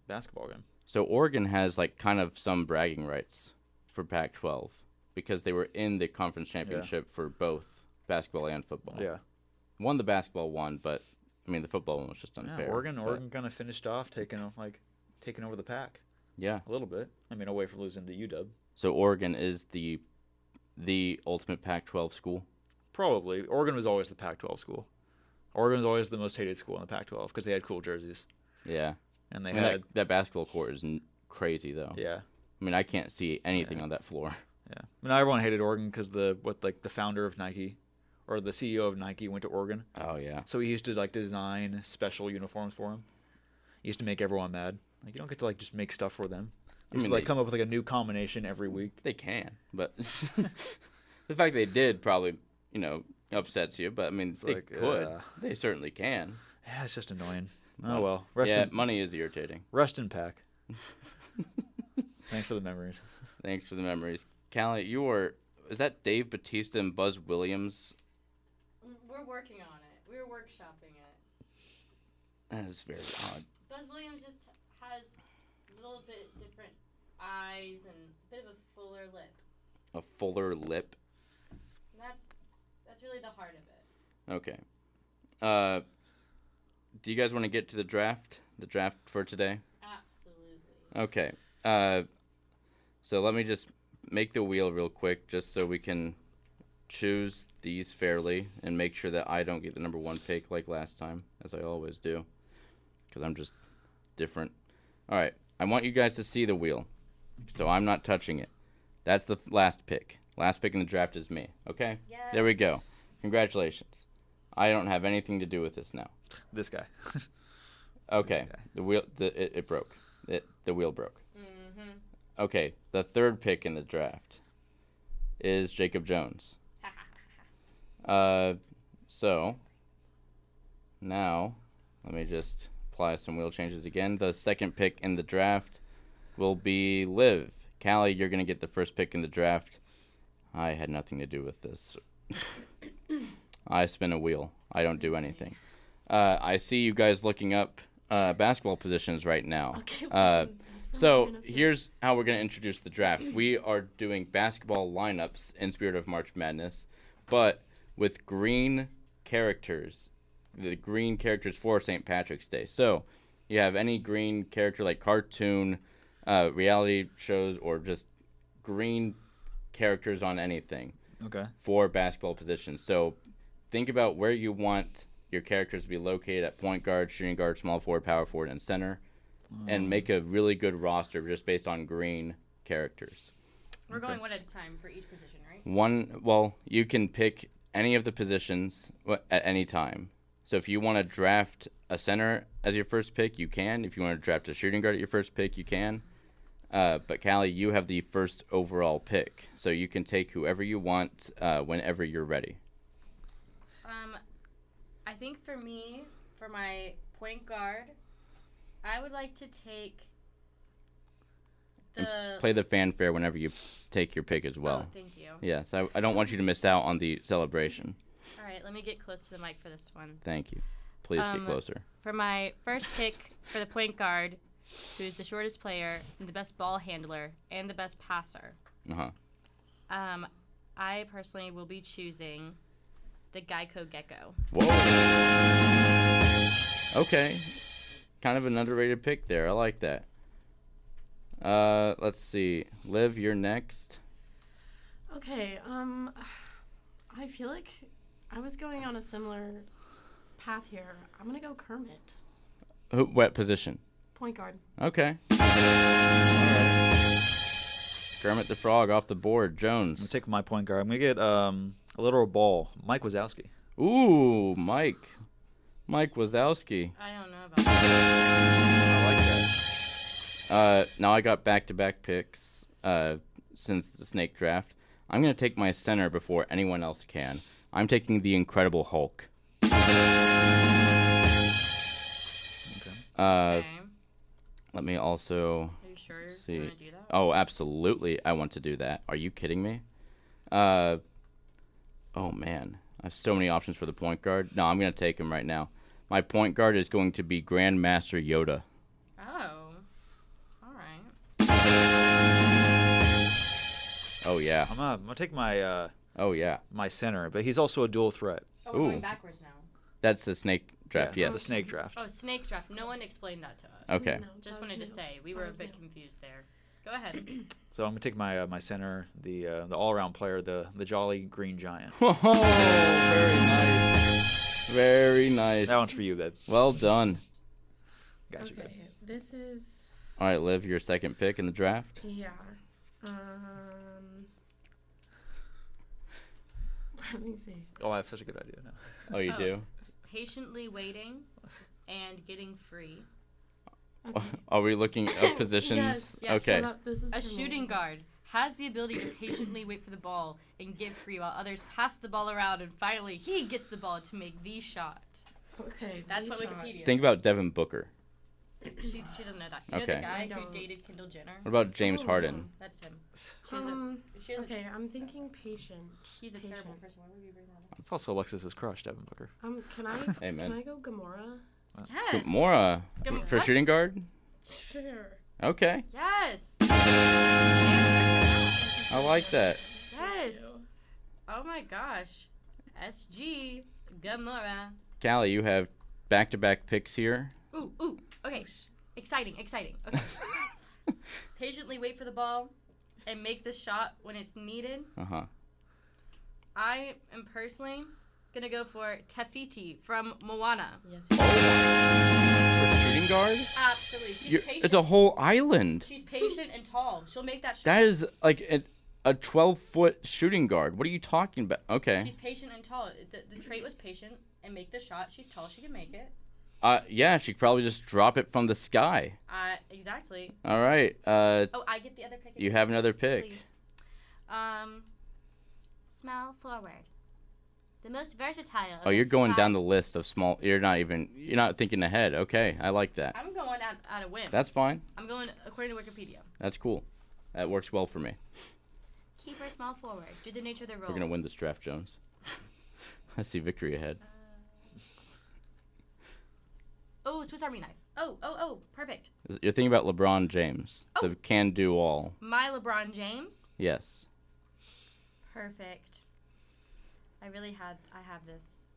Speaker 1: basketball game.
Speaker 2: So Oregon has like kind of some bragging rights for Pac-12 because they were in the conference championship for both basketball and football.
Speaker 1: Yeah.
Speaker 2: Won the basketball one, but I mean the football one was just unfair.
Speaker 1: Yeah, Oregon
Speaker 2: but-
Speaker 1: kind of finished off taking over the pack
Speaker 2: Yeah.
Speaker 1: a little bit. I mean, away from losing to UW.
Speaker 2: So Oregon is the ultimate Pac-12 school.
Speaker 1: Probably. Oregon was always the Pac-12 school. Oregon was always the most hated school in the Pac-12 because they had cool jerseys.
Speaker 2: Yeah.
Speaker 1: And they
Speaker 2: I mean,
Speaker 1: had
Speaker 2: that basketball court is crazy though.
Speaker 1: yeah.
Speaker 2: I mean, I can't see anything on that floor.
Speaker 1: Yeah. I mean, everyone hated Oregon because the founder of Nike or the CEO of Nike went to Oregon.
Speaker 2: Oh yeah.
Speaker 1: So he used to design special uniforms for them. He used to make everyone mad. Like you don't get to just make stuff for them. He used to
Speaker 2: they-
Speaker 1: come up with a new combination every week.
Speaker 2: They can, but the fact they did probably, upsets you. But I mean, they
Speaker 1: like,
Speaker 2: could. They certainly can.
Speaker 1: Yeah, it's just annoying.
Speaker 2: But-
Speaker 1: Oh well.
Speaker 2: Money is irritating.
Speaker 1: Rest in pack. Thanks for the memories.
Speaker 2: Thanks for the memories. Callie, is that Dave Batista and Buzz Williams?
Speaker 3: We're working on it. We're workshopping it.
Speaker 2: That is very odd.
Speaker 3: Buzz Williams just has a little bit different eyes and a bit of a fuller lip.
Speaker 2: A fuller lip.
Speaker 3: And that's really the heart of it.
Speaker 2: Okay. Do you guys want to get to the draft? The draft for today?
Speaker 3: Absolutely.
Speaker 2: Okay. So let me just make the wheel real quick just so we can choose these fairly and make sure that I don't get the number 1 pick like last time, as I always do, because I'm just different. All right. I want you guys to see the wheel, so I'm not touching it. That's the last pick. Last pick in the draft is me. Okay?
Speaker 3: Yes.
Speaker 2: There we go. Congratulations. I don't have anything to do with this now.
Speaker 1: This guy.
Speaker 2: Okay.
Speaker 1: This guy.
Speaker 2: The wheel. It broke. The wheel broke.
Speaker 3: Mm-hmm.
Speaker 2: Okay. The 3rd pick in the draft is Jacob Jones. So, now, let me just apply some wheel changes again. The second pick in the draft will be Liv. Callie, you're going to get the first pick in the draft. I had nothing to do with this. I spin a wheel. I don't do anything. I see you guys looking up basketball positions right now.
Speaker 4: Okay, listen,
Speaker 2: So here's how we're going to introduce the draft. We are doing basketball lineups in Spirit of March Madness, but with green characters. The green characters for St. Patrick's Day. So you have any green character like cartoon, reality shows, or just green characters on anything
Speaker 1: Okay.
Speaker 2: for basketball positions. So think about where you want your characters to be located at point guard, shooting guard, small forward, power forward, and center. And make a really good roster just based on green characters.
Speaker 3: We're going one at a time for each position, right?
Speaker 2: Well, you can pick any of the positions at any time. So if you want to draft a center as your first pick, you can. If you want to draft a shooting guard at your first pick, you can. But Callie, you have the first overall pick. So you can take whoever you want whenever you're ready.
Speaker 3: I think for me, for my point guard, I would like to take the...
Speaker 2: Play the fanfare whenever you take your pick as well.
Speaker 3: Oh, thank you.
Speaker 2: Yes, I don't want you to miss out on the celebration.
Speaker 3: All right, let me get close to the mic for this one.
Speaker 2: Thank you. Please get closer.
Speaker 3: For my first pick for the point guard, who's the shortest player, and the best ball handler, and the best passer, I personally will be choosing the Geico Gecko.
Speaker 2: Whoa. Okay. Kind of an underrated pick there. I like that. Let's see. Liv, you're next.
Speaker 4: Okay, I feel like I was going on a similar path here. I'm gonna go Kermit,
Speaker 2: What position?
Speaker 4: point guard.
Speaker 2: Okay. Kermit the Frog off the board.
Speaker 1: I'm
Speaker 2: Jones.
Speaker 1: gonna take my point guard. I'm gonna get a literal ball. Mike Wazowski.
Speaker 2: Ooh, Mike. Mike Wazowski.
Speaker 3: I don't know about that.
Speaker 2: I like that. Now I got back-to-back picks since the snake draft. I'm going to take my center before anyone else can. I'm taking the Incredible Hulk.
Speaker 3: Okay.
Speaker 2: Let me also
Speaker 3: Are you sure
Speaker 2: see.
Speaker 3: you want to do that?
Speaker 2: Oh, absolutely. I want to do that. Are you kidding me? Oh, man. I have so many options for the point guard. No, I'm going to take him right now. My point guard is going to be Grandmaster Yoda.
Speaker 3: Oh. All right.
Speaker 2: Oh, yeah.
Speaker 1: I'm gonna take my
Speaker 2: Oh, yeah.
Speaker 1: my center, but he's also a dual threat.
Speaker 3: Oh, we're
Speaker 2: Ooh.
Speaker 3: going backwards now.
Speaker 2: That's the snake draft,
Speaker 1: Yeah,
Speaker 2: yes.
Speaker 1: The snake draft.
Speaker 3: Oh, snake draft. No one explained that to us.
Speaker 2: Okay.
Speaker 4: No,
Speaker 3: Just
Speaker 4: that
Speaker 3: wanted to
Speaker 4: was new.
Speaker 3: say we
Speaker 4: That
Speaker 3: were a
Speaker 4: was
Speaker 3: bit
Speaker 4: new.
Speaker 3: confused there. Go ahead.
Speaker 1: So I'm gonna take my my center, the all-around player, the Jolly Green Giant.
Speaker 2: Oh, very nice. Very nice.
Speaker 1: That one's for you, babe.
Speaker 2: Well done.
Speaker 1: Got you, babe.
Speaker 4: Okay, this is
Speaker 2: All right, Liv, your second pick in the draft.
Speaker 4: yeah. Let me see.
Speaker 1: Oh, I have such a good idea now.
Speaker 2: Oh, you
Speaker 3: Oh.
Speaker 2: do?
Speaker 3: Patiently waiting and getting free.
Speaker 4: Okay.
Speaker 2: Are we looking up positions?
Speaker 4: Yes,
Speaker 3: yes,
Speaker 2: Okay.
Speaker 4: shut up, this is
Speaker 3: A
Speaker 4: for me.
Speaker 3: shooting guard has the ability to patiently wait for the ball and get free while others pass the ball around, and finally he gets the ball to make the shot.
Speaker 4: Okay,
Speaker 3: That's
Speaker 4: the
Speaker 3: what
Speaker 4: shot.
Speaker 3: Wikipedia
Speaker 2: Think about Devin Booker.
Speaker 3: She doesn't know that. You know
Speaker 2: Okay.
Speaker 3: the guy
Speaker 4: I
Speaker 3: who
Speaker 4: don't.
Speaker 3: dated Kendall Jenner?
Speaker 2: What about James
Speaker 4: Oh,
Speaker 2: Harden?
Speaker 4: no.
Speaker 3: That's him. She has a,
Speaker 4: Okay, I'm thinking patient.
Speaker 3: he's a terrible
Speaker 4: Patient.
Speaker 3: person. Why would you bring that up?
Speaker 1: It's also Alexis's crush, Devin Booker.
Speaker 4: Can I
Speaker 2: Amen.
Speaker 4: can I go Gamora?
Speaker 3: Yes.
Speaker 2: Mora
Speaker 3: Gam-
Speaker 2: for
Speaker 3: what?
Speaker 2: shooting guard?
Speaker 4: Sure.
Speaker 2: Okay.
Speaker 3: Yes.
Speaker 2: I like that.
Speaker 3: Yes. Oh my gosh. SG Gamora.
Speaker 2: Callie, you have back-to-back picks here.
Speaker 3: Ooh, ooh. Okay. Exciting, exciting. Okay. Patiently wait for the ball and make the shot when it's needed.
Speaker 2: Uh-huh.
Speaker 3: I am personally gonna go for Tefiti from Moana.
Speaker 4: Yes.
Speaker 2: For shooting guard?
Speaker 3: Absolutely. She's patient.
Speaker 2: It's a whole island.
Speaker 3: She's patient and tall. She'll make that shot.
Speaker 2: That is like a 12-foot shooting guard. What are you talking about? Okay.
Speaker 3: She's patient and tall. The trait was patient and make the shot. She's tall. She can make it.
Speaker 2: Yeah, she could probably just drop it from the sky.
Speaker 3: Exactly.
Speaker 2: All right.
Speaker 3: Oh, I get the other pick.
Speaker 2: You
Speaker 3: again?
Speaker 2: have another pick.
Speaker 3: Please. Smell forward. the most versatile.
Speaker 2: Oh, you're going down the list of small. You're not thinking ahead. Okay, I like that.
Speaker 3: I'm going out of whim.
Speaker 2: That's fine.
Speaker 3: I'm going according to Wikipedia.
Speaker 2: That's cool. That works well for me.
Speaker 3: Keeper, small forward. Do the nature of the role.
Speaker 2: We're gonna win this draft, Jones. I see victory ahead.
Speaker 3: Oh, Swiss Army knife. Oh, perfect.
Speaker 2: You're thinking about LeBron James, the can-do all.
Speaker 3: My LeBron James.
Speaker 2: Yes.
Speaker 3: Perfect. I have this.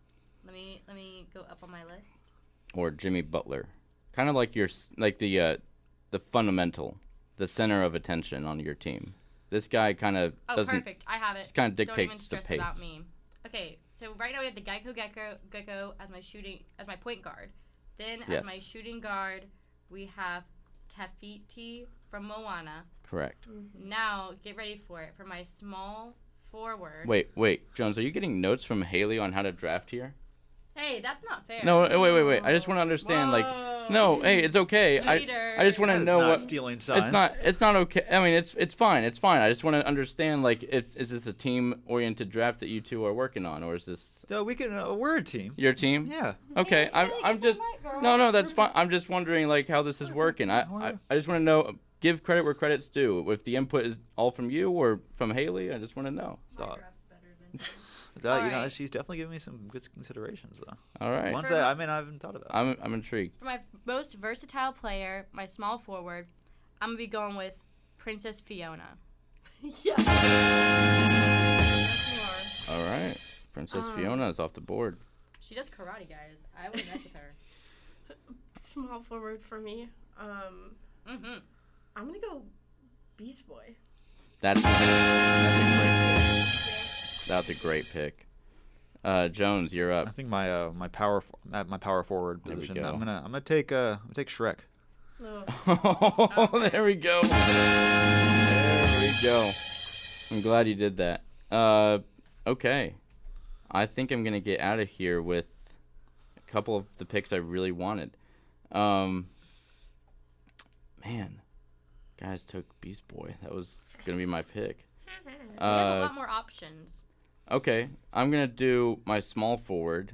Speaker 3: Let me go up on my list.
Speaker 2: Or Jimmy Butler, kind of like the fundamental, the center of attention on your team. This guy kind of doesn't. Oh,
Speaker 3: perfect. I have it.
Speaker 2: Just kind of
Speaker 3: Don't even
Speaker 2: dictates
Speaker 3: stress
Speaker 2: the pace.
Speaker 3: about me. Okay, so right now we have the Geico Gecko as my point guard. Then
Speaker 2: Yes.
Speaker 3: as my shooting guard, we have Tafiti from Moana.
Speaker 2: Correct.
Speaker 3: Now get ready for it. For my small forward.
Speaker 2: Wait, Jones, are you getting notes from Haley on how to draft here?
Speaker 3: Hey, that's not fair.
Speaker 2: No, wait. I just want to understand. No, hey, it's okay. I just want to know
Speaker 1: not
Speaker 2: what.
Speaker 1: stealing signs.
Speaker 2: It's not okay. I mean, it's fine. It's fine. I just want to understand. Is this a team-oriented draft that you two are working on, or is this
Speaker 1: we're a team.
Speaker 2: your team?
Speaker 1: Yeah.
Speaker 2: Okay, I'm just. No, that's fine. I'm just wondering how this is working. I just want to know. Give credit where credit's due. If the input is all from you or from Haley, I just want to know.
Speaker 3: Alright.
Speaker 1: She's definitely giving me some good considerations, though.
Speaker 2: All right.
Speaker 1: Ones that I haven't thought about.
Speaker 2: I'm intrigued.
Speaker 3: For my most versatile player, my small forward, I'm gonna be going with Princess Fiona.
Speaker 4: Yes.
Speaker 2: All right. Princess Fiona is off the board.
Speaker 3: She does karate, guys. I wouldn't mess with her.
Speaker 4: Small forward for me. I'm gonna go Beast Boy.
Speaker 2: That's a great pick. Jones, you're
Speaker 1: I
Speaker 2: up.
Speaker 1: think my power forward
Speaker 2: There we
Speaker 1: position.
Speaker 2: go.
Speaker 1: I'm gonna take Shrek.
Speaker 2: Oh, there we go. There we go. I'm glad you did that. Okay. I think I'm gonna get out of here with a couple of the picks I really wanted. Man, guys took Beast Boy. That was gonna be my pick.
Speaker 3: We have a lot more options.
Speaker 2: Okay, I'm gonna do my small forward,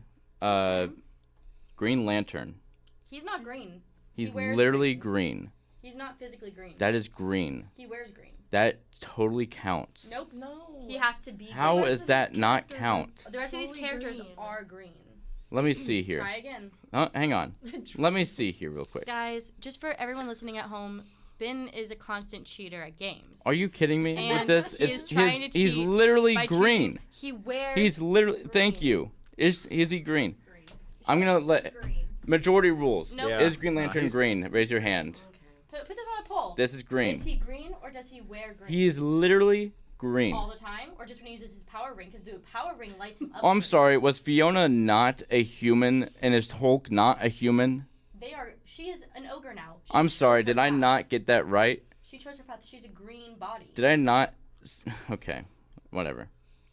Speaker 2: Green Lantern.
Speaker 3: He's not green.
Speaker 2: He's
Speaker 3: wears
Speaker 2: literally
Speaker 3: green.
Speaker 2: green.
Speaker 3: He's not physically green.
Speaker 2: That is green.
Speaker 3: He wears green.
Speaker 2: That totally counts.
Speaker 3: Nope.
Speaker 4: No.
Speaker 3: He has to be.
Speaker 2: How
Speaker 3: green.
Speaker 2: is that not count?
Speaker 3: The rest of these
Speaker 4: Fully
Speaker 3: characters
Speaker 4: green.
Speaker 3: are green.
Speaker 2: Let me see here.
Speaker 3: Try again.
Speaker 2: Hang on. Let me see here real quick.
Speaker 3: Guys, just for everyone listening at home, Ben is a constant cheater at games.
Speaker 2: Are you kidding me with
Speaker 3: And
Speaker 2: this?
Speaker 3: he is trying to
Speaker 2: He's
Speaker 3: cheat
Speaker 2: literally
Speaker 3: by
Speaker 2: green.
Speaker 3: choosing- He wears.
Speaker 2: He's literally. Thank
Speaker 3: green.
Speaker 2: you. Is he green? I'm gonna let majority rules.
Speaker 3: Nope.
Speaker 1: Yeah.
Speaker 2: Is Green Lantern
Speaker 1: he's-
Speaker 2: green? Raise your hand.
Speaker 3: Put this on a poll.
Speaker 2: This is green.
Speaker 3: Is he green or does he wear green?
Speaker 2: He is literally green.
Speaker 3: All the time, or just when he uses his power ring? Because the power ring lights him up.
Speaker 2: Oh, I'm sorry. Was Fiona not a human, and is Hulk not a human?
Speaker 3: They are. She is an ogre now. She
Speaker 2: I'm
Speaker 3: chose
Speaker 2: sorry.
Speaker 3: her
Speaker 2: Did I
Speaker 3: path.
Speaker 2: not get that right?
Speaker 3: She chose her path. She's a green body.
Speaker 2: Did I not? Okay, whatever.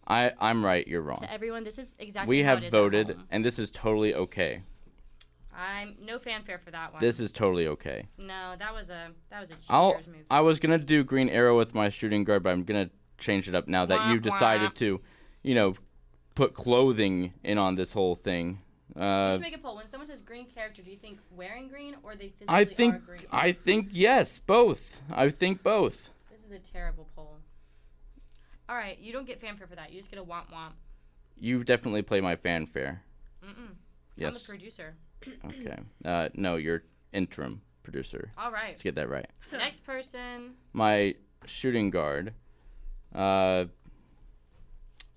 Speaker 2: I'm right. You're wrong.
Speaker 3: To everyone, this is exactly
Speaker 2: We
Speaker 3: how
Speaker 2: have
Speaker 3: it is
Speaker 2: voted,
Speaker 3: at home.
Speaker 2: and this is totally okay.
Speaker 3: I'm no fanfare for that one.
Speaker 2: This is totally okay.
Speaker 3: No, that was a cheater's move.
Speaker 2: I was gonna do Green Arrow with my shooting guard, but I'm gonna change it up now that
Speaker 3: Wah,
Speaker 2: you've decided
Speaker 3: wah.
Speaker 2: to, put clothing in on this whole thing.
Speaker 3: You should make a poll. When someone says green character, do you think wearing green or they physically
Speaker 2: I think
Speaker 3: are green?
Speaker 2: I think yes, both. I think both.
Speaker 3: This is a terrible poll. All right, you don't get fanfare for that. You just get a womp womp.
Speaker 2: You definitely play my fanfare.
Speaker 3: I'm the
Speaker 2: Yes.
Speaker 3: producer.
Speaker 2: Okay. No, you're interim producer.
Speaker 3: All right.
Speaker 2: Let's get that right.
Speaker 3: Next person.
Speaker 2: My shooting guard.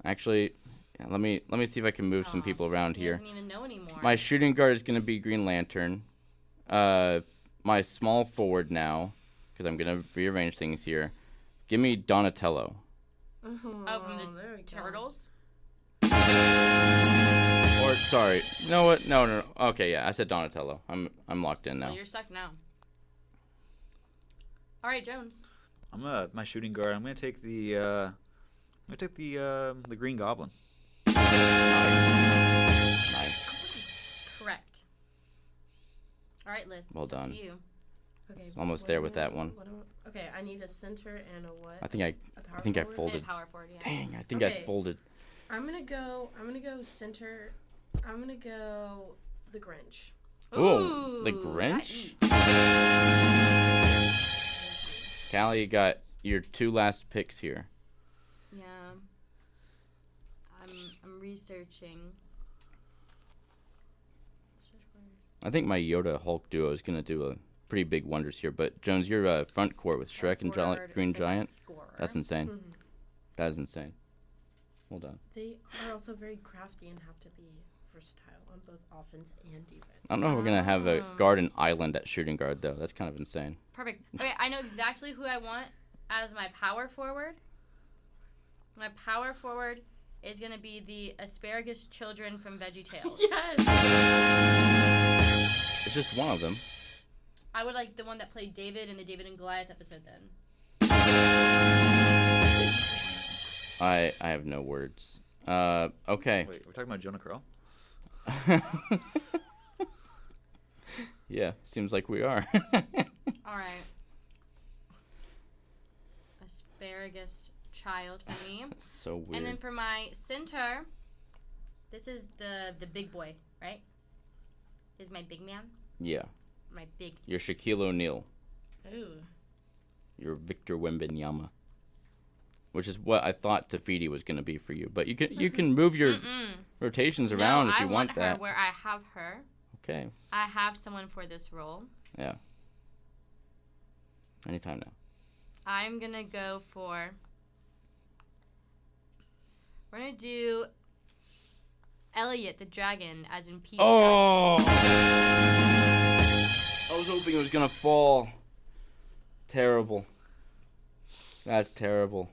Speaker 2: Actually, yeah, let me see if I can move some
Speaker 3: Aw,
Speaker 2: people around
Speaker 3: he
Speaker 2: here.
Speaker 3: doesn't even know anymore.
Speaker 2: My shooting guard is gonna be Green Lantern. My small forward now, because I'm gonna rearrange things here. Give me Donatello.
Speaker 3: Oh, from
Speaker 4: there we
Speaker 3: the
Speaker 4: go.
Speaker 3: Turtles.
Speaker 2: Or sorry, you know what? No. Okay, yeah, I said Donatello. I'm locked in now.
Speaker 3: Well, you're stuck now. All right, Jones.
Speaker 1: My shooting guard. I'm gonna take the Green Goblin.
Speaker 2: Nice.
Speaker 3: Correct. All right, Liv.
Speaker 2: Well
Speaker 3: it's up
Speaker 2: done.
Speaker 3: to you.
Speaker 4: Okay.
Speaker 2: Almost
Speaker 4: what
Speaker 2: there
Speaker 4: do
Speaker 2: with
Speaker 4: I-
Speaker 2: that one.
Speaker 4: what do I- Okay, I need a center and a what?
Speaker 2: I think
Speaker 4: A
Speaker 2: I
Speaker 4: power
Speaker 2: think I
Speaker 4: forward?
Speaker 2: folded.
Speaker 3: Power forward, yeah.
Speaker 2: Dang, I think
Speaker 4: Okay.
Speaker 2: I folded.
Speaker 4: I'm gonna go center. I'm gonna go the Grinch.
Speaker 2: Ooh, the
Speaker 3: that
Speaker 2: Grinch?
Speaker 3: eats.
Speaker 2: Callie, you got your 2 last picks here.
Speaker 3: Yeah. I'm researching.
Speaker 2: I think my Yoda Hulk duo is going to do a pretty big wonders here. But, Jones, your front court with Shrek and Green Giant, that's insane.
Speaker 4: Mhm.
Speaker 2: That is insane. Well done.
Speaker 4: They are also very crafty and have to be versatile on both offense and defense.
Speaker 2: I don't know if we're going to have a Garden Island at shooting guard, though. That's kind of insane.
Speaker 3: Perfect. Okay, I know exactly who I want as my power forward. My power forward is going to be the asparagus children from VeggieTales.
Speaker 4: Yes.
Speaker 2: It's just one of them.
Speaker 3: I would like the one that played David in the David and Goliath episode then.
Speaker 2: I have no words. Okay.
Speaker 1: Wait, we're talking about Jonah Krell?
Speaker 2: Yeah, seems like we are.
Speaker 3: All right. Asparagus child for me.
Speaker 2: So weird.
Speaker 3: And then for my center, this is the big boy, right? This is my big man.
Speaker 2: Yeah.
Speaker 3: My big.
Speaker 2: You're Shaquille O'Neal.
Speaker 4: Ooh.
Speaker 2: You're Victor Wembanyama. Which is what I thought Tafiti was going to be for you. But you can move your rotations around if you want
Speaker 3: her
Speaker 2: that.
Speaker 3: where I have her.
Speaker 2: Okay.
Speaker 3: I have someone for this role.
Speaker 2: Yeah. Anytime now.
Speaker 3: I'm going to go for... We're going to do Elliot the dragon as in Peace.
Speaker 2: Oh! I was hoping it was going to fall. Terrible. That's terrible.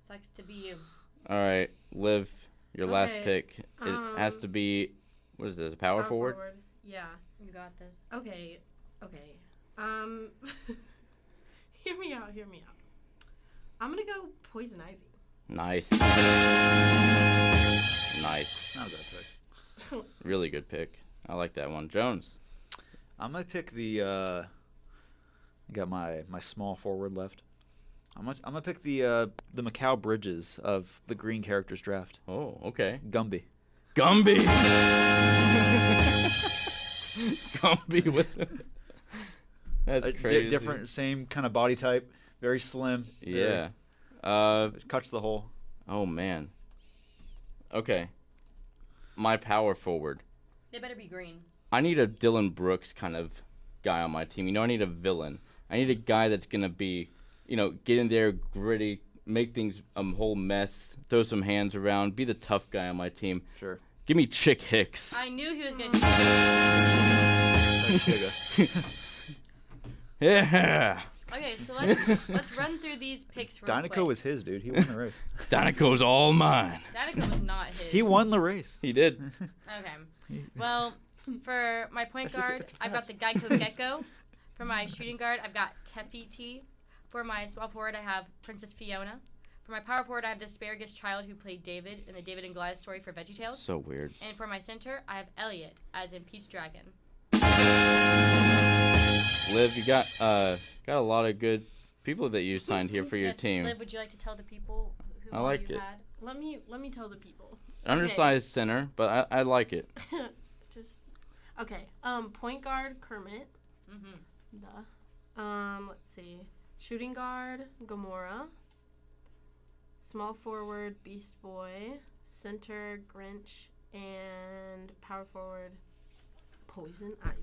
Speaker 3: Sucks to be you.
Speaker 2: All right, Liv, your last
Speaker 4: Okay,
Speaker 2: pick. It has to be, what is this, a power forward?
Speaker 4: Yeah.
Speaker 3: You got this.
Speaker 4: Okay. Hear me out. I'm gonna go Poison Ivy.
Speaker 2: Nice. Nice.
Speaker 1: Not a bad pick.
Speaker 2: Really good pick. I like that one. Jones.
Speaker 1: I'm gonna pick the. I got my small forward left. I'm gonna pick the Mikal Bridges of the Green Characters Draft.
Speaker 2: Oh, okay.
Speaker 1: Gumby.
Speaker 2: Gumby. Gumby with. That's crazy.
Speaker 1: Different, same kind of body type. Very slim.
Speaker 2: Yeah.
Speaker 1: Cuts the hole.
Speaker 2: Oh man. Okay. My power forward.
Speaker 3: They better be green.
Speaker 2: I need a Dylan Brooks kind of guy on my team. You know, I need a villain. I need a guy that's gonna be, get in there, gritty, make things a whole mess, throw some hands around, be the tough guy on my team.
Speaker 1: Sure.
Speaker 2: Give me Chick Hicks.
Speaker 3: I knew he was going to.
Speaker 2: Yeah.
Speaker 3: Okay, so let's run through these picks real quick.
Speaker 1: Dinoco was his, dude. He won the race.
Speaker 2: Dinoco's all mine.
Speaker 3: Dinoco was not his.
Speaker 1: He won the race.
Speaker 2: He did.
Speaker 3: Okay. Well, for my point
Speaker 1: That's just-
Speaker 3: guard,
Speaker 1: it's a
Speaker 3: I've got the Geico Gecko. For my shooting guard, I've got Tefiti. For my small forward, I have Princess Fiona. For my power forward, I have the Asparagus Child who played David in the David and Goliath story for VeggieTales.
Speaker 2: So weird.
Speaker 3: And for my center, I have Elliot, as in Pete's Dragon.
Speaker 2: Liv, you got a lot of good people that you signed here for your
Speaker 3: Yes,
Speaker 2: team.
Speaker 3: Liv, would you like to tell the people who
Speaker 2: I
Speaker 3: all
Speaker 2: like
Speaker 3: you
Speaker 2: it.
Speaker 3: had?
Speaker 4: Let me tell the people.
Speaker 2: Undersized center, but I like it.
Speaker 4: Okay. Point guard Kermit.
Speaker 3: Mm-hmm.
Speaker 4: Let's see. Shooting guard Gamora. Small forward Beast Boy. Center Grinch, and power forward Poison Ivy.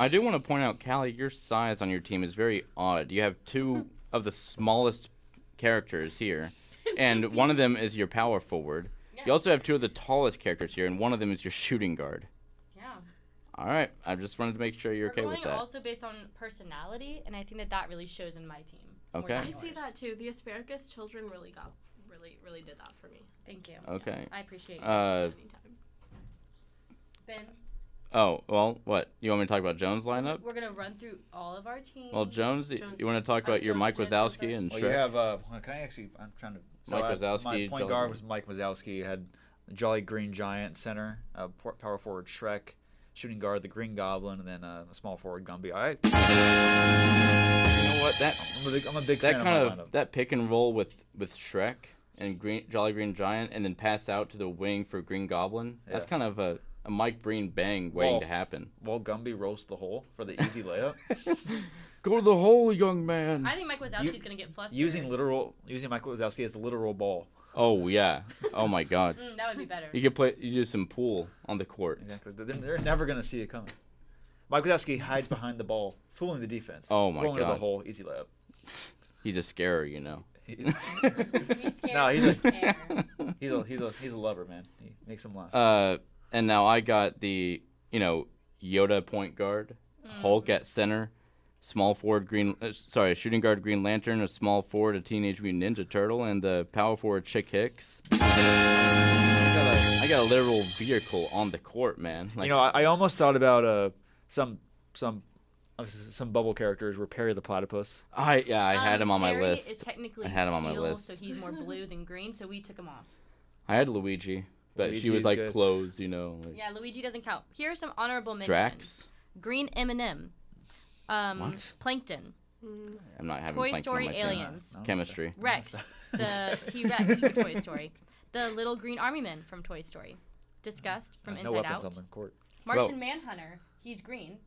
Speaker 2: I do want to point out, Callie, your size on your team is very odd. You have two of the smallest characters here, and one of them is your power forward.
Speaker 3: Yeah.
Speaker 2: You also have two of the tallest characters here, and one of them is your shooting guard.
Speaker 3: Yeah.
Speaker 2: All right, I just wanted to make sure you're okay
Speaker 3: We're
Speaker 2: with
Speaker 3: going
Speaker 2: that.
Speaker 3: also based on personality, and I think that really shows in my team. more
Speaker 2: Okay.
Speaker 3: than
Speaker 4: I
Speaker 3: yours.
Speaker 4: see that too. The asparagus children really did that for me.
Speaker 3: Thank you.
Speaker 2: Okay.
Speaker 3: I appreciate you.
Speaker 4: Anytime.
Speaker 3: Ben,
Speaker 2: Oh, well, what? You want me to talk about Jones' lineup?
Speaker 3: we're gonna run through all of our teams.
Speaker 2: Well, Jones,
Speaker 4: Jones.
Speaker 2: you want to talk about your
Speaker 3: Jones
Speaker 2: Mike
Speaker 3: Jones
Speaker 2: Wazowski
Speaker 3: first.
Speaker 2: and
Speaker 1: Well,
Speaker 2: Shrek?
Speaker 1: you have. Can I actually? I'm trying to.
Speaker 2: Mike Wazowski,
Speaker 1: My point
Speaker 2: Jolly
Speaker 1: guard
Speaker 2: Green.
Speaker 1: was Mike Wazowski. Had Jolly Green Giant center. Power forward Shrek. shooting guard, the Green Goblin, and then a small forward Gumby.
Speaker 2: You know what?
Speaker 1: I'm a big
Speaker 2: That
Speaker 1: fan
Speaker 2: kind
Speaker 1: of
Speaker 2: of
Speaker 1: my lineup.
Speaker 2: that pick and roll with Shrek and Jolly Green Giant, and then pass out to the wing for Green Goblin. That's
Speaker 1: Yeah.
Speaker 2: kind of a Mike Breen bang waiting
Speaker 1: Well,
Speaker 2: to happen.
Speaker 1: While Gumby roasts the hole for the easy layup.
Speaker 2: Go to the hole, young man.
Speaker 3: I think Mike Wazowski's gonna get flustered.
Speaker 1: using Mike Wazowski as the literal ball.
Speaker 2: Oh yeah. Oh my God.
Speaker 3: That would be better.
Speaker 2: You do some pool on the court.
Speaker 1: Exactly. They're never going to see it coming. Mike Wazowski hides behind the ball, fooling the defense.
Speaker 2: Oh, my
Speaker 1: Going to the
Speaker 2: God.
Speaker 1: hole, easy layup.
Speaker 2: He's a scarer, you know.
Speaker 3: He's scared.
Speaker 1: No, he's
Speaker 3: of
Speaker 1: a-
Speaker 3: hair.
Speaker 1: He's a lover, man. He makes him laugh.
Speaker 2: And now I got the Yoda point guard, Hulk at center, small forward shooting guard Green Lantern, a small forward a Teenage Mutant Ninja Turtle, and the power forward Chick Hicks. I got a literal vehicle on the court, man. Like,
Speaker 1: I almost thought about some bubble characters were Perry the Platypus.
Speaker 2: I had him on my
Speaker 3: Harry
Speaker 2: list.
Speaker 3: Is technically
Speaker 2: I had him on my
Speaker 3: teal,
Speaker 2: list.
Speaker 3: so he's more blue than green, so we took him off.
Speaker 2: I had Luigi, but she was
Speaker 1: Luigi's
Speaker 2: like
Speaker 1: good.
Speaker 2: clothes, like
Speaker 3: Yeah, Luigi doesn't count. Here are some honorable mentions.
Speaker 2: Drax.
Speaker 3: Green M&M.
Speaker 2: What?
Speaker 3: Plankton.
Speaker 2: I'm not having
Speaker 3: Toy
Speaker 2: Plankton
Speaker 3: Story
Speaker 2: on my team.
Speaker 3: Aliens.
Speaker 1: No.
Speaker 2: Chemistry.
Speaker 3: Rex, the T-Rex from Toy Story. The Little Green Army Man from Toy Story. Disgust from
Speaker 1: No
Speaker 3: Inside
Speaker 1: weapons
Speaker 3: Out.
Speaker 1: on the court.
Speaker 3: Martian Manhunter. He's green.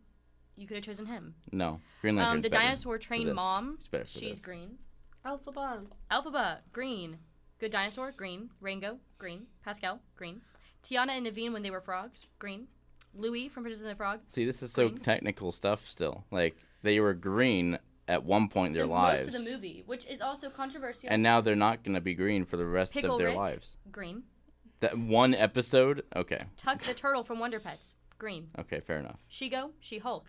Speaker 3: You could have chosen him.
Speaker 2: No, Green Lantern's
Speaker 3: The
Speaker 2: better
Speaker 3: dinosaur
Speaker 2: for
Speaker 3: trained
Speaker 2: this.
Speaker 3: mom.
Speaker 2: It's better for
Speaker 3: She's
Speaker 2: this.
Speaker 3: green.
Speaker 4: Alphaba.
Speaker 3: Alphaba, green. Good Dinosaur, green. Rango, green. Pascal, green. Tiana and Naveen when they were frogs, green. Louis from Princess and the Frog.
Speaker 2: See, this is so
Speaker 3: Green.
Speaker 2: technical stuff still. Like, they were green at one point in their lives.
Speaker 3: Most of the movie, which is also controversial.
Speaker 2: And now they're not going to be green for the rest
Speaker 3: Pickle
Speaker 2: of their
Speaker 3: Rick,
Speaker 2: lives.
Speaker 3: green.
Speaker 2: That one episode? Okay.
Speaker 3: Tuck the Turtle from Wonder Pets, green.
Speaker 2: Okay, fair enough.
Speaker 3: She-Go, She-Hulk.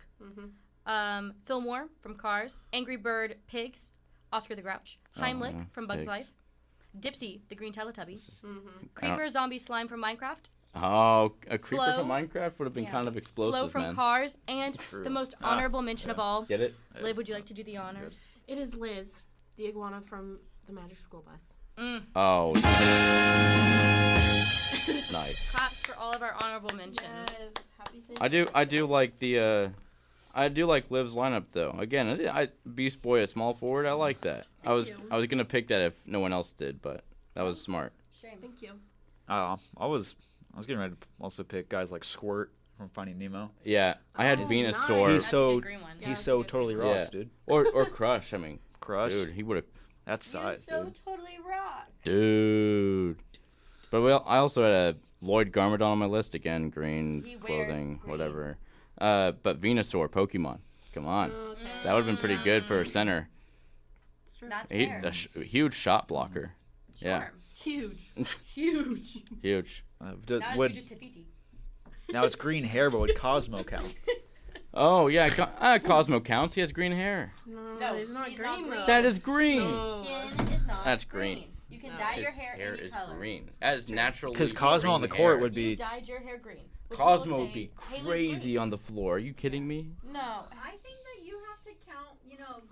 Speaker 3: Fillmore from Cars. Angry Bird, Pigs. Oscar the Grouch. Heimlich
Speaker 2: yeah,
Speaker 3: from Bugs
Speaker 2: pigs.
Speaker 3: Life. Dipsy, the Green Teletubby. Creeper, Zombie Slime from Minecraft.
Speaker 2: Oh, a creeper
Speaker 3: Flo.
Speaker 2: from Minecraft would have been
Speaker 3: Yeah.
Speaker 2: kind of explosive,
Speaker 3: Flo from
Speaker 2: man.
Speaker 3: Cars. And
Speaker 1: True.
Speaker 3: the most honorable mention of all.
Speaker 2: Get it?
Speaker 3: Liv, would you like to do the honors?
Speaker 4: It is Liz, the iguana from the Magic School Bus.
Speaker 2: Oh. Nice.
Speaker 3: Claps for all of our honorable mentions.
Speaker 4: Happy St.
Speaker 2: I do like the I do like Liv's lineup though. Again, Beast Boy at small forward. I like that. I was
Speaker 4: you.
Speaker 2: gonna pick that if no one else did, but that was smart.
Speaker 3: Shame.
Speaker 4: Thank you.
Speaker 1: I was getting ready to also pick guys like Squirt from Finding Nemo.
Speaker 2: Yeah, I had
Speaker 4: Oh,
Speaker 2: Venusaur
Speaker 4: nice.
Speaker 1: He's
Speaker 3: That's
Speaker 1: so-
Speaker 3: a good green one.
Speaker 4: Yeah,
Speaker 1: He's
Speaker 4: that's
Speaker 1: so
Speaker 4: a good
Speaker 1: totally
Speaker 2: pick.
Speaker 1: rocks,
Speaker 2: Yeah.
Speaker 1: dude.
Speaker 2: or Crush. I mean,
Speaker 1: Crush.
Speaker 2: dude, he would have.
Speaker 1: That's size, dude.
Speaker 3: totally rock.
Speaker 2: Dude. But I also had a Lloyd Garmadon on my list again. Green
Speaker 3: He wears
Speaker 2: clothing,
Speaker 3: green.
Speaker 2: whatever. But Venusaur, Pokemon. Come on,
Speaker 4: Okay.
Speaker 2: that would have been pretty good for a center.
Speaker 4: It's true.
Speaker 3: That's
Speaker 2: He,
Speaker 3: fair.
Speaker 2: a huge shot blocker.
Speaker 3: Sure.
Speaker 2: Yeah.
Speaker 4: Huge. Huge.
Speaker 2: Huge.
Speaker 3: Now
Speaker 1: Would-
Speaker 3: it's just Tafiti.
Speaker 1: now it's green hair, but would Cosmo count?
Speaker 2: Oh yeah, Cosmo counts. He has green hair.
Speaker 3: No,
Speaker 4: he's not
Speaker 3: he's
Speaker 4: green
Speaker 3: not
Speaker 4: though.
Speaker 3: green.
Speaker 2: That is green.
Speaker 4: No.
Speaker 3: Skin is not
Speaker 2: That's green.
Speaker 3: You can
Speaker 4: No.
Speaker 3: dye
Speaker 2: His
Speaker 3: your hair, any
Speaker 2: is
Speaker 3: color.
Speaker 2: green. As naturally.
Speaker 1: Because Cosmo on the
Speaker 2: green
Speaker 1: court
Speaker 2: hair.
Speaker 1: would
Speaker 3: You
Speaker 1: be.
Speaker 3: dyed your hair green. With
Speaker 2: Cosmo
Speaker 3: people
Speaker 2: would be
Speaker 3: saying, "Hey, Liz,
Speaker 2: crazy
Speaker 3: green."
Speaker 2: on the floor. Are you kidding me?
Speaker 3: No.
Speaker 5: I think that you have to count,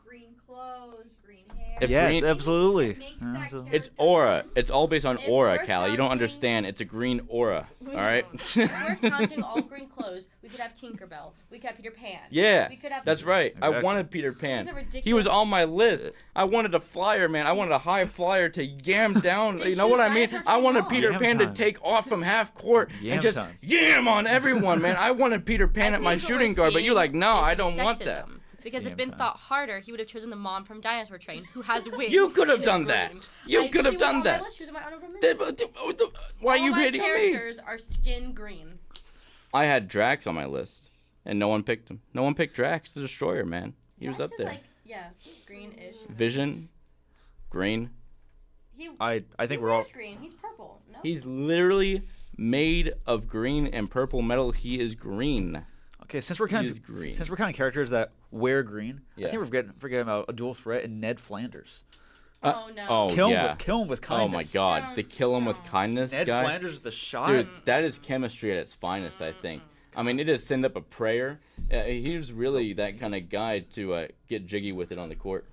Speaker 5: green clothes, green hair.
Speaker 2: If
Speaker 1: Yes,
Speaker 2: green-
Speaker 1: absolutely.
Speaker 5: It makes that
Speaker 1: Absolutely.
Speaker 2: It's aura. It's all based on
Speaker 3: If
Speaker 2: aura,
Speaker 3: we're
Speaker 2: Callie. You don't
Speaker 3: counting-
Speaker 2: understand. It's a green aura. All right.
Speaker 3: If we're counting all green clothes, we could have Tinkerbell. We could have Peter Pan.
Speaker 2: Yeah,
Speaker 3: We could have
Speaker 2: that's right. I
Speaker 1: Exactly.
Speaker 2: wanted Peter Pan.
Speaker 3: This is a ridiculous.
Speaker 2: He was on my list. I wanted a flyer, man. I wanted a high flyer to yam down.
Speaker 3: They
Speaker 2: You know what I
Speaker 3: choose
Speaker 2: mean?
Speaker 3: dinosaur
Speaker 2: I wanted
Speaker 3: trained
Speaker 2: Peter
Speaker 1: Yam
Speaker 2: Pan to
Speaker 1: time.
Speaker 2: take off from half court
Speaker 1: Yam
Speaker 2: and just
Speaker 1: time.
Speaker 2: yam on everyone, man. I wanted Peter Pan
Speaker 3: I
Speaker 2: at my
Speaker 3: think what we're
Speaker 2: shooting guard, but you're like,
Speaker 3: seeing
Speaker 2: no,
Speaker 3: is
Speaker 2: I
Speaker 3: the
Speaker 2: don't want that.
Speaker 3: sexism. Because
Speaker 1: Yam
Speaker 3: if Ben
Speaker 1: time.
Speaker 3: thought harder, he would have chosen the mom from Dinosaur Train, who has wings.
Speaker 2: You could have
Speaker 3: and is
Speaker 2: done
Speaker 3: green.
Speaker 2: that. You could
Speaker 3: She
Speaker 2: have
Speaker 3: was
Speaker 2: done
Speaker 3: on my
Speaker 2: that.
Speaker 3: list. She was on my honorable mentions.
Speaker 2: Why are
Speaker 3: All
Speaker 2: you
Speaker 3: my
Speaker 2: hitting me?
Speaker 3: characters are skin green.
Speaker 2: I had Drax on my list, and no one picked him. No one picked Drax the Destroyer, man. He was
Speaker 3: Drax
Speaker 2: up
Speaker 3: is
Speaker 2: there.
Speaker 3: Like, yeah, he's greenish.
Speaker 2: Vision, green.
Speaker 3: He,
Speaker 1: I think
Speaker 3: he
Speaker 1: we're all.
Speaker 3: wears green. He's purple. No.
Speaker 2: He's literally made of green and purple metal. He is green.
Speaker 1: Okay, since we're kind
Speaker 2: He is green.
Speaker 1: since we're kind of characters that wear green,
Speaker 2: Yeah.
Speaker 1: I think we're forgetting about a dual threat and Ned Flanders.
Speaker 3: Oh no.
Speaker 2: Oh
Speaker 1: Kill him
Speaker 2: yeah.
Speaker 1: with, kill him with
Speaker 2: Oh
Speaker 1: kindness.
Speaker 2: my God. The
Speaker 3: Don't,
Speaker 2: kill him with
Speaker 3: don't.
Speaker 2: kindness
Speaker 1: Ned
Speaker 2: guy.
Speaker 1: Flanders with the shot.
Speaker 2: Dude, that is chemistry at its finest, I think. I mean, it is send up a prayer. He was really that kind of guy to get jiggy with it on the court.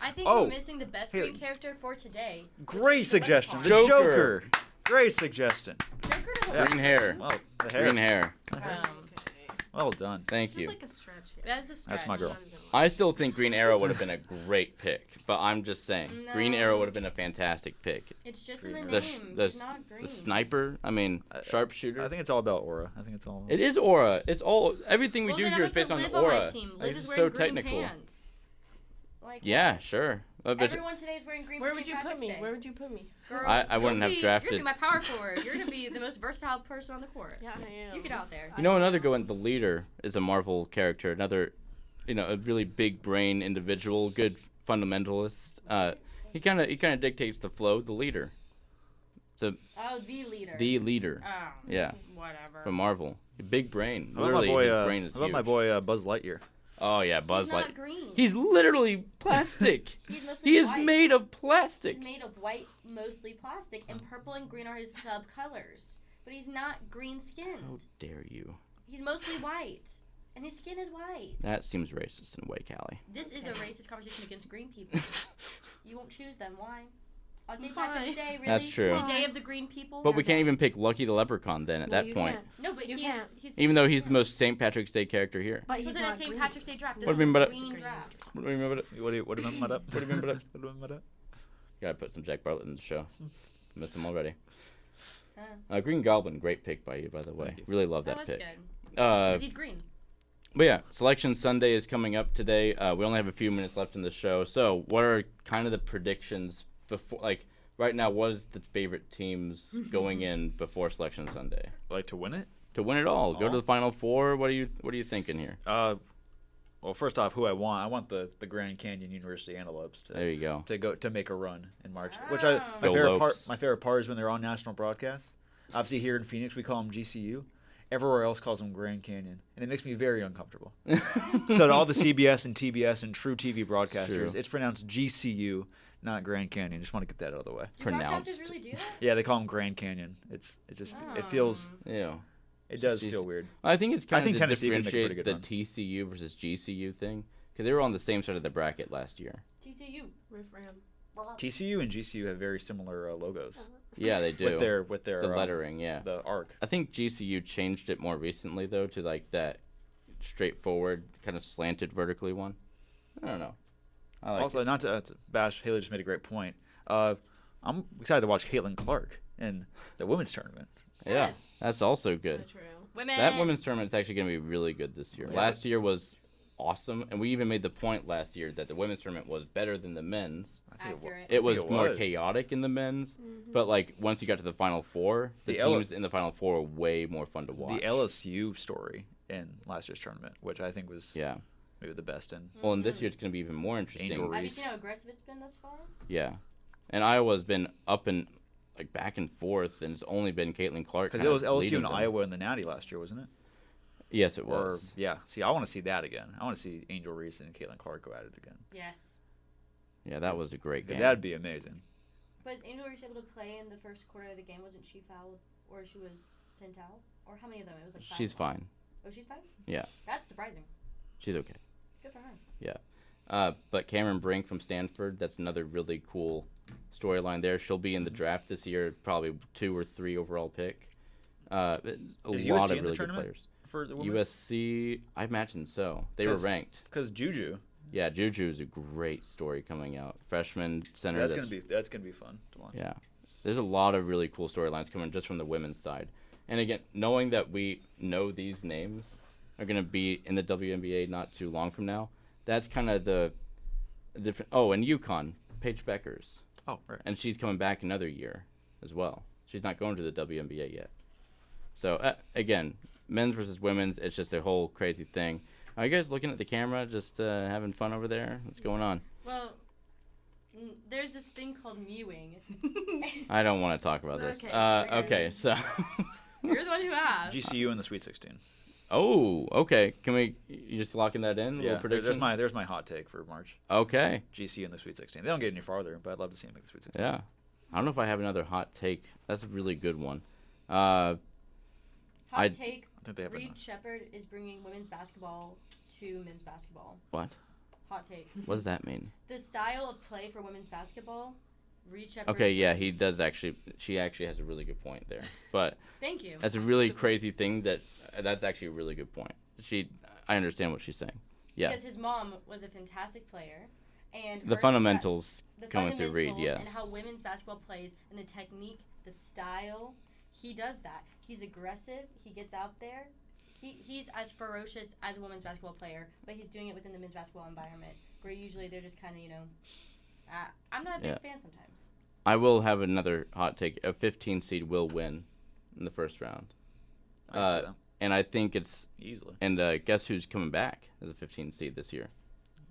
Speaker 3: I think
Speaker 1: Oh,
Speaker 3: we're missing the best
Speaker 1: hey,
Speaker 3: green character for today. which
Speaker 1: Great
Speaker 3: is the
Speaker 1: suggestion. The
Speaker 3: Leprechaun.
Speaker 2: Joker.
Speaker 1: Joker. Great suggestion.
Speaker 3: Joker
Speaker 1: Yeah.
Speaker 2: Green hair.
Speaker 1: Well, the hair.
Speaker 2: Green hair.
Speaker 1: Well done.
Speaker 2: Thank
Speaker 4: It's
Speaker 2: you.
Speaker 4: like a stretch here.
Speaker 3: That's a stretch.
Speaker 1: That's my girl.
Speaker 2: I still think Green Arrow would have been a great pick, but I'm just saying Green
Speaker 3: No.
Speaker 2: Arrow would have been a fantastic pick.
Speaker 3: It's just in the
Speaker 2: The
Speaker 3: name.
Speaker 2: sh-
Speaker 3: It's not green.
Speaker 2: The sniper, I mean, sharpshooter.
Speaker 1: I think it's all about aura. I think it's all.
Speaker 2: It is aura. It's all everything we
Speaker 3: Well,
Speaker 2: do
Speaker 3: then
Speaker 2: here
Speaker 3: I'm
Speaker 2: is based
Speaker 3: gonna
Speaker 2: on
Speaker 3: put Liv
Speaker 2: aura.
Speaker 3: on my team. Liv
Speaker 2: It's
Speaker 3: is
Speaker 2: just
Speaker 3: wearing
Speaker 2: so
Speaker 3: green
Speaker 2: technical.
Speaker 3: pants. Like
Speaker 2: Yeah,
Speaker 3: what?
Speaker 2: sure. But
Speaker 3: Everyone today is wearing green.
Speaker 4: Where
Speaker 3: for
Speaker 4: would
Speaker 3: St.
Speaker 4: you put
Speaker 3: Patrick's
Speaker 4: me?
Speaker 3: Day.
Speaker 4: Where would you put me?
Speaker 3: Girl,
Speaker 2: I wouldn't
Speaker 3: you'll
Speaker 2: have
Speaker 3: be-
Speaker 2: drafted-
Speaker 3: You're gonna be my power forward. You're gonna be the most versatile person on the court.
Speaker 4: Yeah, I am.
Speaker 3: You get out there.
Speaker 2: you know, another good one. The leader is a Marvel character. Another, a really big brain individual, good fundamentalist. He kind of dictates the flow. The leader. So
Speaker 3: Oh, the leader.
Speaker 2: the leader.
Speaker 3: Oh.
Speaker 2: Yeah.
Speaker 3: Whatever.
Speaker 2: From Marvel. Big brain.
Speaker 1: How about my
Speaker 2: Literally,
Speaker 1: boy?
Speaker 2: his brain is
Speaker 1: How about my
Speaker 2: huge.
Speaker 1: boy Buzz Lightyear?
Speaker 2: Oh yeah,
Speaker 3: He's
Speaker 2: Buzz
Speaker 3: not
Speaker 2: Light.
Speaker 3: green.
Speaker 2: He's literally plastic.
Speaker 3: He's mostly
Speaker 2: He is
Speaker 3: white.
Speaker 2: made of plastic.
Speaker 3: He's made of white, mostly plastic, and purple and green are his sub colors. But he's not green
Speaker 2: How
Speaker 3: skinned.
Speaker 2: dare you?
Speaker 3: He's mostly white, and his skin is white.
Speaker 2: That seems racist in a way, Callie.
Speaker 3: This is a racist conversation against green people. You won't choose them. Why? On St.
Speaker 4: Why?
Speaker 3: Patrick's Day, really?
Speaker 2: That's true.
Speaker 3: The day of the green people.
Speaker 2: But we can't even pick Lucky the Leprechaun then at
Speaker 4: No,
Speaker 2: that
Speaker 4: you
Speaker 2: point.
Speaker 4: can't.
Speaker 3: No, but
Speaker 4: You
Speaker 3: he's
Speaker 4: can't.
Speaker 2: Even though he's the most St. Patrick's Day character here.
Speaker 4: But
Speaker 3: This
Speaker 4: he's
Speaker 3: wasn't a
Speaker 4: not
Speaker 3: St.
Speaker 4: green.
Speaker 3: Patrick's Day draft. This
Speaker 2: What do you
Speaker 3: was
Speaker 2: mean
Speaker 3: a
Speaker 2: by that?
Speaker 3: green draft.
Speaker 2: What do you remember?
Speaker 1: What do you mean by that? What do you mean by that? What do you mean by that?
Speaker 2: Gotta put some Jack Bartlett in the show. Miss him already.
Speaker 3: Huh.
Speaker 2: Green Goblin, great pick by you, by the way.
Speaker 1: Thank you.
Speaker 2: Really love
Speaker 3: That
Speaker 2: that
Speaker 3: was
Speaker 2: pick.
Speaker 3: good.
Speaker 2: Uh,
Speaker 3: 'Cause he's green.
Speaker 2: But yeah, Selection Sunday is coming up today. We only have a few minutes left in the show. So, what are kind of the predictions before, like, right now, what is the favorite teams going in before Selection Sunday?
Speaker 1: Like to win it?
Speaker 2: To win it all, go to
Speaker 1: All?
Speaker 2: the Final Four. What are you thinking here?
Speaker 1: Well, first off, who I want? I want the Grand Canyon University Antelopes
Speaker 2: There you go.
Speaker 1: to make a run in March. Which
Speaker 3: Oh.
Speaker 2: Go Lopes.
Speaker 1: my favorite part is when they're on national broadcast. Obviously, here in Phoenix, we call them GCU. Everywhere else calls them Grand Canyon, and it makes me very uncomfortable. So to all the CBS and TBS and True TV broadcasters,
Speaker 2: true.
Speaker 1: it's pronounced GCU, not Grand Canyon. Just want to get that out of the way.
Speaker 3: Do
Speaker 2: Pronounced.
Speaker 3: broadcasters really do that?
Speaker 1: Yeah, they call them Grand Canyon. It feels
Speaker 2: Yeah.
Speaker 1: it does
Speaker 2: GC.
Speaker 1: feel weird.
Speaker 2: I think it's kind
Speaker 1: I think
Speaker 2: of to
Speaker 1: Tennessee can make a pretty
Speaker 2: differentiate
Speaker 1: good
Speaker 2: the
Speaker 1: run.
Speaker 2: TCU versus GCU thing because they were on the same side of the bracket last year.
Speaker 3: TCU.
Speaker 4: Riff Ram.
Speaker 1: TCU and GCU have very similar logos
Speaker 2: Yeah, they do.
Speaker 1: with their
Speaker 2: the lettering, yeah.
Speaker 1: the arc.
Speaker 2: I think GCU changed it more recently though to like that straightforward, kind of slanted vertically one. I don't know. I like
Speaker 1: Also,
Speaker 2: it.
Speaker 1: not to bash, Haley just made a great point. I'm excited to watch Caitlin Clark in the women's tournament.
Speaker 2: Yeah,
Speaker 3: Yes.
Speaker 2: that's also good.
Speaker 4: So true.
Speaker 3: Women.
Speaker 2: That women's tournament is actually going to be really good this year.
Speaker 1: Yeah.
Speaker 2: Last year was awesome, and we even made the point last year that the women's tournament was better than the men's.
Speaker 1: I think
Speaker 3: Accurate.
Speaker 2: It was
Speaker 1: it
Speaker 2: more
Speaker 1: was.
Speaker 2: chaotic in the men's,
Speaker 4: Mm-hmm.
Speaker 2: but like once you got to the Final Four, the
Speaker 1: The Ella-
Speaker 2: teams in the Final Four were way more fun to watch.
Speaker 1: the LSU story in last year's tournament, which I think was
Speaker 2: Yeah.
Speaker 1: maybe the best in.
Speaker 2: Well, and this year it's going to be even more interesting.
Speaker 1: Angel
Speaker 3: Have you
Speaker 1: Reese.
Speaker 3: seen how aggressive it's been thus far?
Speaker 2: Yeah, and Iowa's been up and like back and forth, and it's only been Caitlin Clark.
Speaker 1: Because
Speaker 2: kind
Speaker 1: it
Speaker 2: of
Speaker 1: was LSU
Speaker 2: leading
Speaker 1: and
Speaker 2: them.
Speaker 1: Iowa in the Natty last year, wasn't it?
Speaker 2: Yes, it
Speaker 1: Or
Speaker 2: was.
Speaker 1: yeah. See, I want to see that again. I want to see Angel Reese and Caitlin Clark go at it again.
Speaker 3: Yes.
Speaker 2: Yeah, that was a great
Speaker 1: Because
Speaker 2: game.
Speaker 1: that'd be amazing.
Speaker 3: Was Angel Reese able to play in the first quarter of the game? Wasn't she fouled or she was sent out? Or how many of them? It was like 5.
Speaker 2: She's fine.
Speaker 3: Oh, she's fine?
Speaker 2: Yeah.
Speaker 3: That's surprising.
Speaker 2: She's okay.
Speaker 3: Good for her.
Speaker 2: But Cameron Brink from Stanford, that's another really cool storyline there. She'll be in the draft this year, probably 2 or 3 overall pick. A
Speaker 1: Is
Speaker 2: lot
Speaker 1: USC
Speaker 2: of
Speaker 1: in the
Speaker 2: really good
Speaker 1: tournament?
Speaker 2: players.
Speaker 1: For the women.
Speaker 2: USC, I imagine so. They were
Speaker 1: 'Cause-
Speaker 2: ranked.
Speaker 1: Because Juju.
Speaker 2: Yeah, Juju's a great story coming out. Freshman center.
Speaker 1: That's gonna be fun to watch.
Speaker 2: Yeah. There's a lot of really cool storylines coming just from the women's side. And again, knowing that we know these names are going to be in the WNBA not too long from now, that's kind of the different. Oh, and UConn, Paige Beckers.
Speaker 1: Oh, right.
Speaker 2: And she's coming back another year as well. She's not going to the WNBA yet. So, again, men's versus women's, it's just a whole crazy thing. Are you guys looking at the camera, just having fun over there? What's going on?
Speaker 3: Well, there's this thing called mewing.
Speaker 2: I don't want to talk about this.
Speaker 4: Okay.
Speaker 2: Okay, so.
Speaker 3: You're the one who asked.
Speaker 1: GCU in the Sweet 16.
Speaker 2: Oh, okay. Can we? You just locking that in? A little prediction.
Speaker 1: There's my hot take for March.
Speaker 2: Okay.
Speaker 1: GCU in the Sweet 16. They don't get any farther, but I'd love to see them make the Sweet 16.
Speaker 2: Yeah. I don't know if I have another hot take. That's a really good one.
Speaker 3: Hot
Speaker 2: I'd-
Speaker 3: take.
Speaker 1: I think they have
Speaker 3: Reed
Speaker 1: enough.
Speaker 3: Shepherd is bringing women's basketball to men's basketball.
Speaker 2: What?
Speaker 3: Hot take.
Speaker 2: What does that mean?
Speaker 3: The style of play for women's basketball reach up.
Speaker 2: Okay, yeah, he does actually. She actually has a really good point there. But
Speaker 3: Thank you.
Speaker 2: that's a really crazy thing. That's actually a really good point. I understand what she's saying. Yeah,
Speaker 3: Because his mom was a fantastic player, and
Speaker 2: the
Speaker 3: her
Speaker 2: fundamentals
Speaker 3: the
Speaker 2: coming through Reed.
Speaker 3: fundamentals
Speaker 2: Yes.
Speaker 3: and how women's basketball plays and the technique, the style, he does that. He's aggressive. He gets out there. He's as ferocious as a women's basketball player, but he's doing it within the men's basketball environment, where usually they're just kind of, I'm not a big fan sometimes.
Speaker 2: I will have another hot take. A 15 seed will win in the first round.
Speaker 1: I can see that.
Speaker 2: And I think it's
Speaker 1: Easily.
Speaker 2: And guess who's coming back as a 15 seed this year?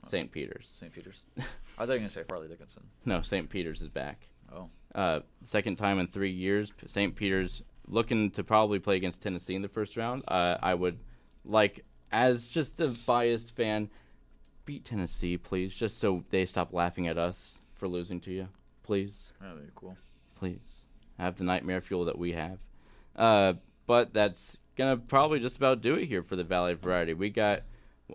Speaker 2: St. Peter's.
Speaker 1: St. Peter's. I thought you were going to say Farley Dickinson.
Speaker 2: No, St. Peter's is back.
Speaker 1: Oh.
Speaker 2: Second time in 3 years. St. Peter's looking to probably play against Tennessee in the first round. I would like, as just a biased fan, beat Tennessee, please, just so they stop laughing at us for losing to you. Please.
Speaker 1: That'd be cool.
Speaker 2: Please. Have the nightmare fuel that we have. But that's going to probably just about do it here for the Valley Variety. We got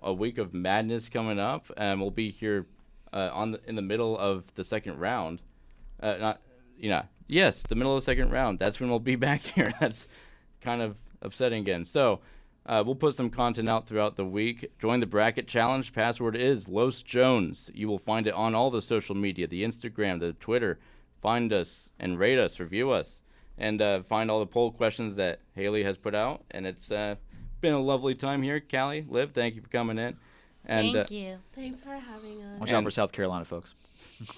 Speaker 2: a week of madness coming up, and we'll be here in the middle of the second round. Yes, the middle of the second round. That's when we'll be back here. That's kind of upsetting again. So we'll put some content out throughout the week. Join the bracket challenge. Password is Los Jones. You will find it on all the social media, the Instagram, the Twitter. Find us and rate us, review us, and find all the poll questions that Haley has put out. And it's been a lovely time here. Callie, Liv, thank you for coming in. And,
Speaker 3: Thank you.
Speaker 4: Thanks for having us.
Speaker 1: Watch out for South Carolina, folks.